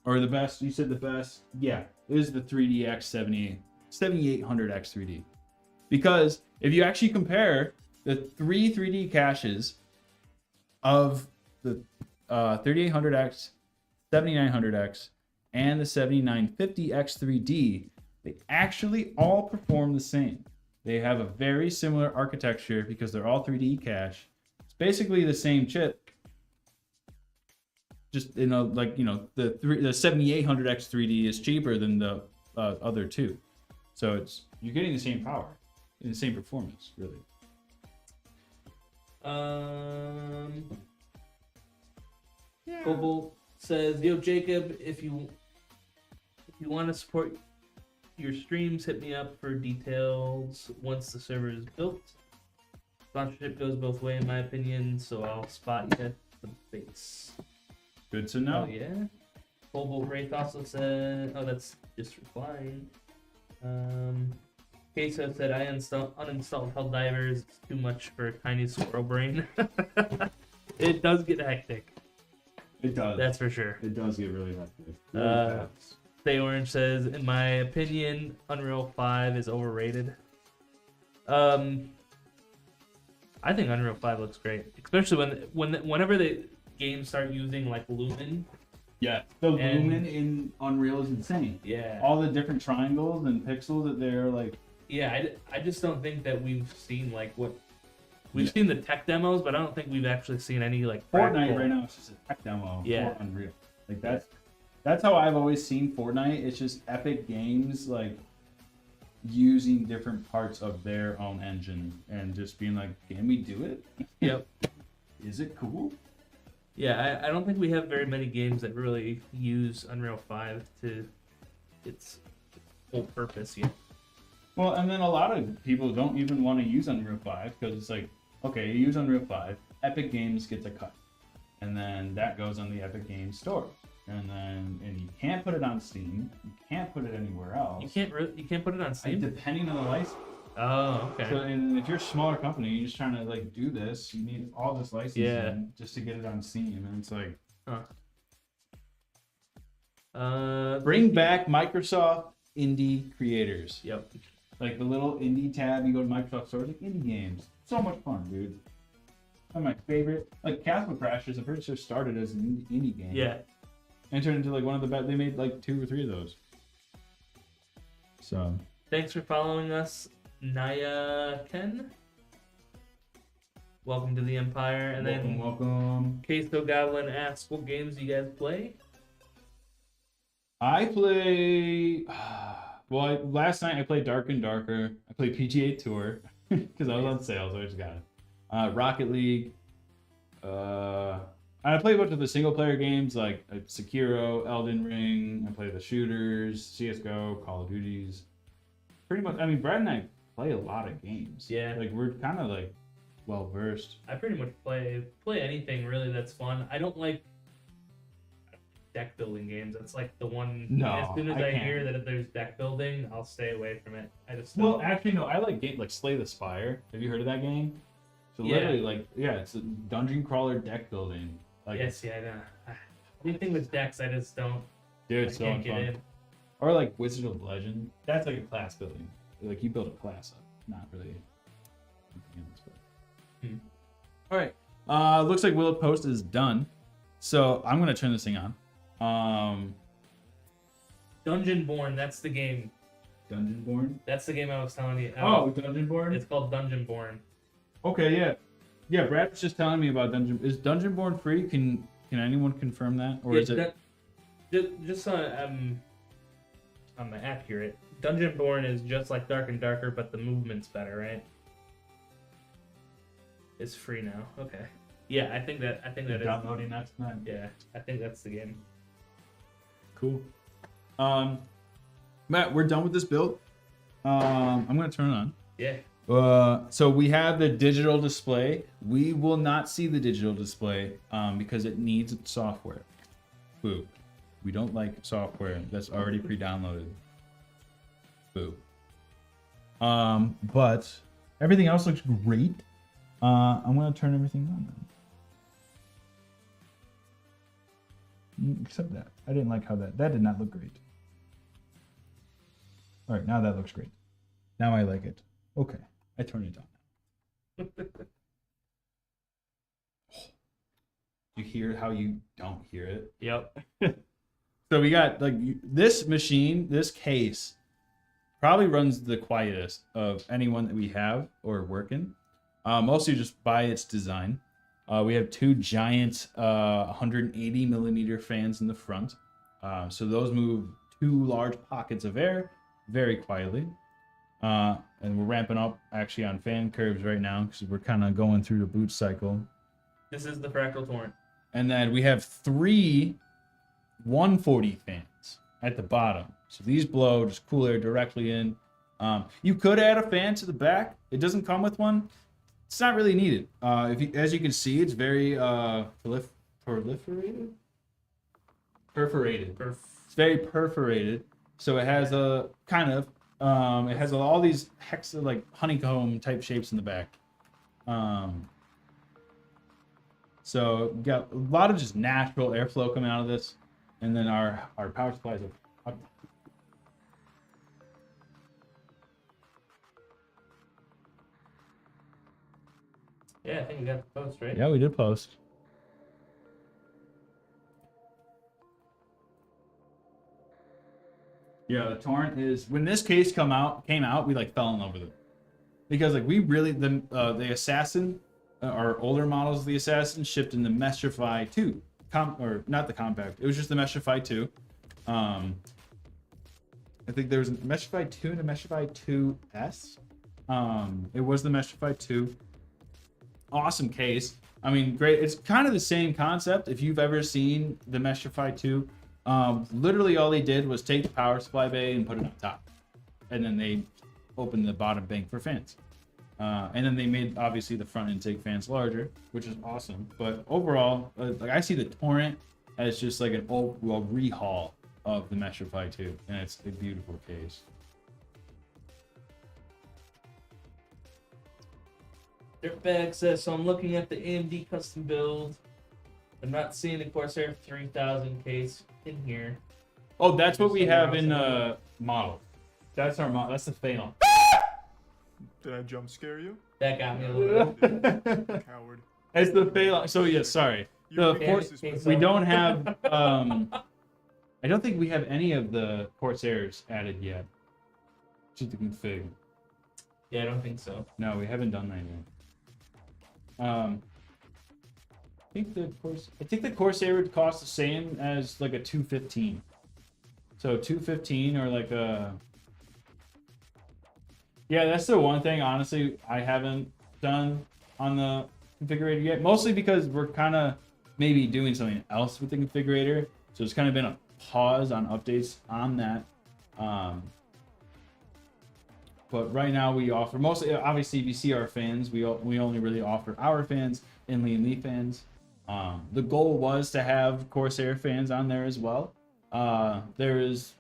or the best, you said the best, yeah, is the 3DX 7800X 3D. Because if you actually compare the 3D caches of the 3800X, 7900X, and the 7950X 3D, they actually all perform the same. They have a very similar architecture because they're all 3D cache. It's basically the same chip. Just the 7800X 3D is cheaper than the other two. So you're getting the same power and the same performance, really. Cobalt says, "Yo, Jacob, if you want to support your streams, hit me up for details once the server is built. Sponsorship goes both ways, in my opinion, so I'll spot you at the base." Good to know. Oh yeah. Cobalt Wraith also said, "Oh, that's just replying." Queso said, "I uninstalled Helldivers. It's too much for a tiny squirrel brain." It does get hectic. It does. That's for sure. It does get really hectic. Stay Orange says, "In my opinion, Unreal 5 is overrated." I think Unreal 5 looks great, especially whenever the games start using like Lumen. Yeah, the Lumen in Unreal is insane. Yeah. All the different triangles and pixels that they're like. Yeah, I just don't think that we've seen like what we've seen the tech demos, but I don't think we've actually seen any like Fortnite practical. right now is just a tech demo Yeah. for Unreal. Like that's how I've always seen Fortnite. It's just Epic Games like using different parts of their own engine and just being like, can we do it? Yep. Is it cool? Yeah, I don't think we have very many games that really use Unreal 5 to its full purpose yet. Well, and then a lot of people don't even want to use Unreal 5 because it's like, okay, you use Unreal 5, Epic Games gets a cut, and then that goes on the Epic Games store, and you can't put it on Steam, you can't put it anywhere else. You can't put it on Steam. Depending on the license. Oh, okay. So, and if you're a smaller company, you're just trying to like do this, you need all this licensing just to get it on Steam, and it's like, bring back Microsoft indie creators. Yep. Like the little indie tab, you go to Microsoft Store, like indie games. So much fun, dude. One of my favorite, like Castle Crashers, I'm pretty sure started as an indie game. Yeah. And turned into like one of the best. They made like 2 or 3 of those. So. Thanks for following us, Naya Ken. Welcome to the Empire. And welcome. Queso Goblin asks, "What games do you guys play?" I play. Well, last night I played Dark and Darker. I played PGA Tour because I was on sale, so I just got it. Rocket League. I play a bunch of the single player games like Sekiro, Elden Ring. I play the shooters, CS:GO, Call of Duties. Pretty much. I mean, Brad and I play a lot of games. Yeah. Like we're kind of like well versed. I pretty much play anything really that's fun. I don't like deck building games. That's like the one. No, as soon as I can't. hear that if there's deck building, I'll stay away from it. I just don't. Well, actually, no. I like games like Slay the Spire. Have you heard of that game? So Yeah. literally, it's a dungeon crawler deck building. Like, yes, yeah, I know. Anything with decks, I just don't. dude, I it's so can't much get fun. in. Or like Wizard of Legend. That's like a class building. Like you build a class up, not really. anything else, but- All right. Looks like Will Post is done. So I'm gonna turn this thing on. Dungeonborn, that's the game. Dungeonborn. That's the game I was telling you. Dungeonborn. It's called Dungeonborn. Okay, yeah, yeah. Brad was just telling me about Dungeon. Is Dungeonborn free? Can anyone confirm that, or is it? Just so I'm accurate. Dungeonborn is just like Dark and Darker, but the movement's better, right? It's free now. Okay. Yeah, I think that is. Downloading that tonight. Yeah, I think that's the game. Cool. Matt, we're done with this build. I'm gonna turn it on. Yeah. So we have the digital display. We will not see the digital display because it needs software. Boo. We don't like software that's already pre-downloaded. Boo. But everything else looks great. I'm gonna turn everything on now. Except that. I didn't like how that did not look great. All right, now that looks great. Now I like it. Okay, I turn it on. You hear how you don't hear it? Yep. So we got like this machine, this case probably runs the quietest of anyone that we have or working. Mostly just by its design. We have two giant 180 millimeter fans in the front. So those move two large pockets of air very quietly. And we're ramping up actually on fan curves right now because we're kind of going through the boot cycle. This is the Fractal Torrent. And then we have three 140 fans at the bottom. So these blow just cool air directly in. You could add a fan to the back. It doesn't come with one. It's not really needed. As you can see, it's very perforated. It's very perforated. So it has a kind of it has all these like honeycomb type shapes in the back. So we got a lot of just natural airflow coming out of this, and then our power supplies are. Yeah, I think we got the post, right? Yeah, we did post. Yeah, the torrent is when this case came out, we like fell in love with it because like we really the assassin, our older models of the assassin shipped in the Mestrify 2, or not the compact. It was just the Mestrify 2. I think there was a Mestrify 2 and a Mestrify 2S. It was the Mestrify 2. Awesome case. I mean, great. It's kind of the same concept. If you've ever seen the Mestrify 2, literally all they did was take the power supply bay and put it on top, and then they opened the bottom bank for fans, and then they made obviously the front intake fans larger, which is awesome. But overall, like I see the Torrent as just like an rehaul of the Mestrify 2, and it's a beautiful case. Dirtbag says, so I'm looking at the AMD custom build. I'm not seeing the Corsair 3000 case in here. Oh, that's what we have in the model. That's our model. That's the Phantom. Did I jump scare you? That got me a little bit. Coward. It's the Phantom. So yeah, sorry. You The reverse Cor- this We one. don't have. I don't think we have any of the Corsairs added yet. Just the config. Yeah, I don't think so. No, we haven't done that yet. I think the Corsair would cost the same as like a 215. So 215 or like a. Yeah, that's the one thing honestly I haven't done on the configurator yet. Mostly because we're kind of maybe doing something else with the configurator. So it's kind of been a pause on updates on that. But right now we offer mostly, obviously, if you see our fans, we only really offer our fans and Lee fans. The goal was to have Corsair fans on there as well. There is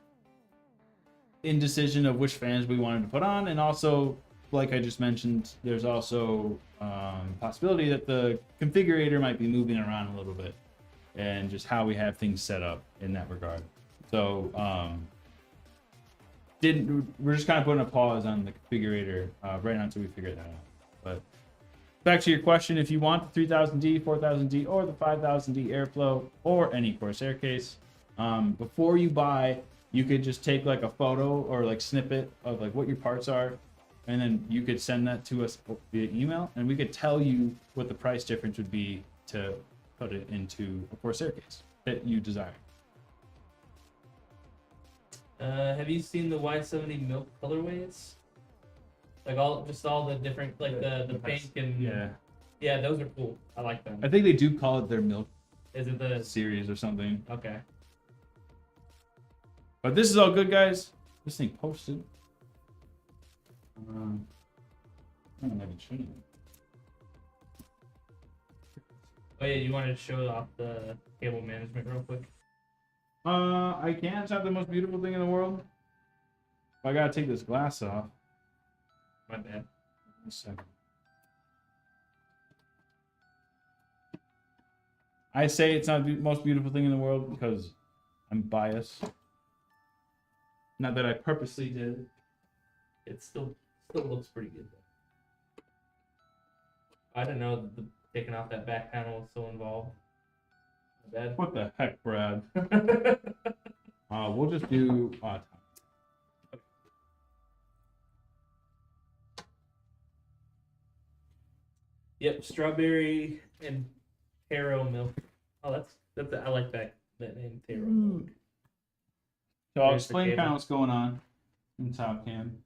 indecision of which fans we wanted to put on, and also, like I just mentioned, there's also possibility that the configurator might be moving around a little bit, and just how we have things set up in that regard. So we're just kind of putting a pause on the configurator right now until we figure that out. But back to your question, if you want the 3000D, 4000D, or the 5000D airflow, or any Corsair case, before you buy, you could just take like a photo or like snippet of like what your parts are, and then you could send that to us via email, and we could tell you what the price difference would be to put it into a Corsair case that you desire. Have you seen the Y70 milk colorways? Like all the different, like the pink and yeah, those are cool. I like them. I think they do call it their milk Is it the series or something. okay? But this is all good, guys. This thing posted. I don't know if it's showing. Oh yeah, you wanted to show off the cable management real quick? I can. It's not the most beautiful thing in the world. I gotta take this glass off. My bad. A second. I say it's not the most beautiful thing in the world because I'm biased. Not that I purposely did. It still looks pretty good though. I didn't know that the taking off that back panel was so involved. My bad. What the heck, Brad? We'll just do. Yep, strawberry and taro milk. Oh, that's I like that name, taro milk. So I'll There's the explain kind cable. of what's going on in Top Cam.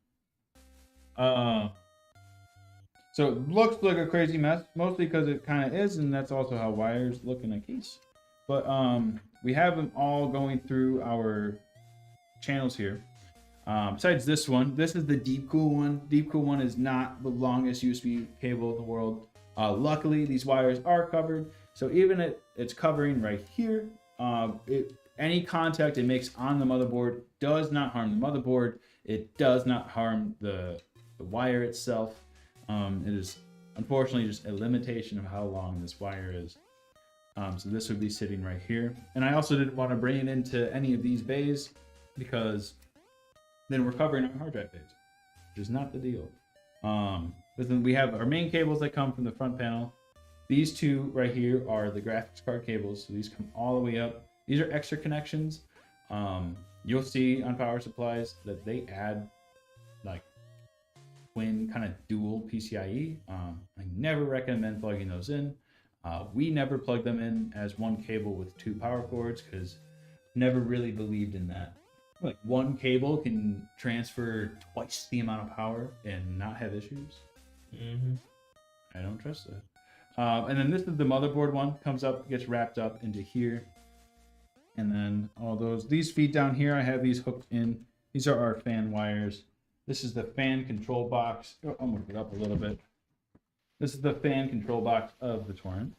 So it looks like a crazy mess, mostly because it kind of is, and that's also how wires look in a case. But we have them all going through our channels here. Besides this one, this is the Deep Cool one. Deep Cool one is not the longest USB cable in the world. Luckily, these wires are covered, so even it's covering right here. Any contact it makes on the motherboard does not harm the motherboard. It does not harm the wire itself. It is unfortunately just a limitation of how long this wire is. So this would be sitting right here. And I also didn't want to bring it into any of these bays because then we're covering our hard drive bays, which is not the deal. But then we have our main cables that come from the front panel. These two right here are the graphics card cables. So these come all the way up. These are extra connections. You'll see on power supplies that they add like twin kind of dual PCIe. I never recommend plugging those in. We never plug them in as one cable with two power cords because never really believed in that. Like one cable can transfer twice the amount of power and not have issues. Mm-hmm. I don't trust that. And then this is the motherboard one, comes up, gets wrapped up into here. And then all these feet down here, I have these hooked in. These are our fan wires. This is the fan control box. Oh, I'm gonna get up a little bit. This is the fan control box of the Torrent.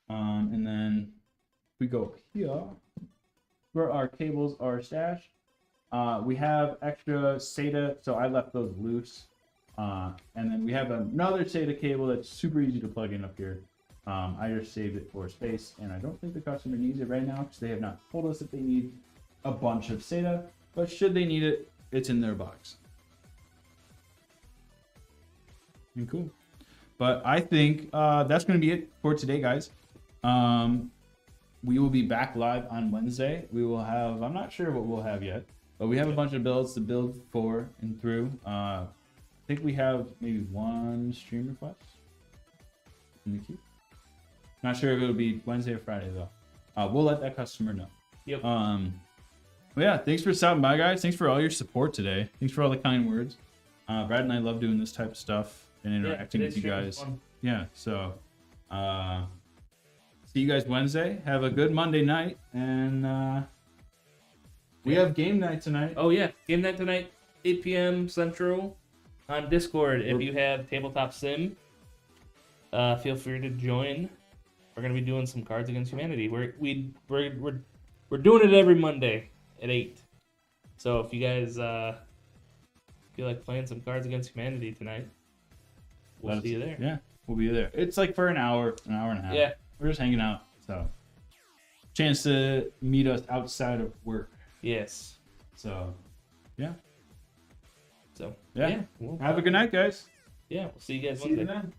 And then we go up here where our cables are stashed. We have extra SATA, so I left those loose. And then we have another SATA cable that's super easy to plug in up here. I just saved it for space, and I don't think the customer needs it right now because they have not told us that they need a bunch of SATA, but should they need it, it's in their box. And cool. But I think that's going to be it for today, guys. We will be back live on Wednesday. We will have, I'm not sure what we'll have yet, but we have a bunch of builds to build for and through. I think we have maybe one stream request in the queue. Not sure if it'll be Wednesday or Friday though. We'll let that customer know. Yep. But yeah, thanks for stopping by, guys. Thanks for all your support today. Thanks for all the kind words. Brad and I love doing this type of stuff and interacting with you guys. Yeah, so see you guys Wednesday. Have a good Monday night, and we have game night tonight. Oh yeah, game night tonight, 8 p.m. Central on Discord. If you have Tabletop Sim, feel free to join. We're gonna be doing some Cards Against Humanity. We're doing it every Monday at 8. So if you guys feel like playing some Cards Against Humanity tonight, we'll see you there. Yeah, we'll be there. It's like for an hour and a half. Yeah. We're just hanging out, so chance to meet us outside of work. Yes. So, yeah. So Yeah. we'll Have a good night, guys. Yeah, we'll see you guys See you Wednesday. then.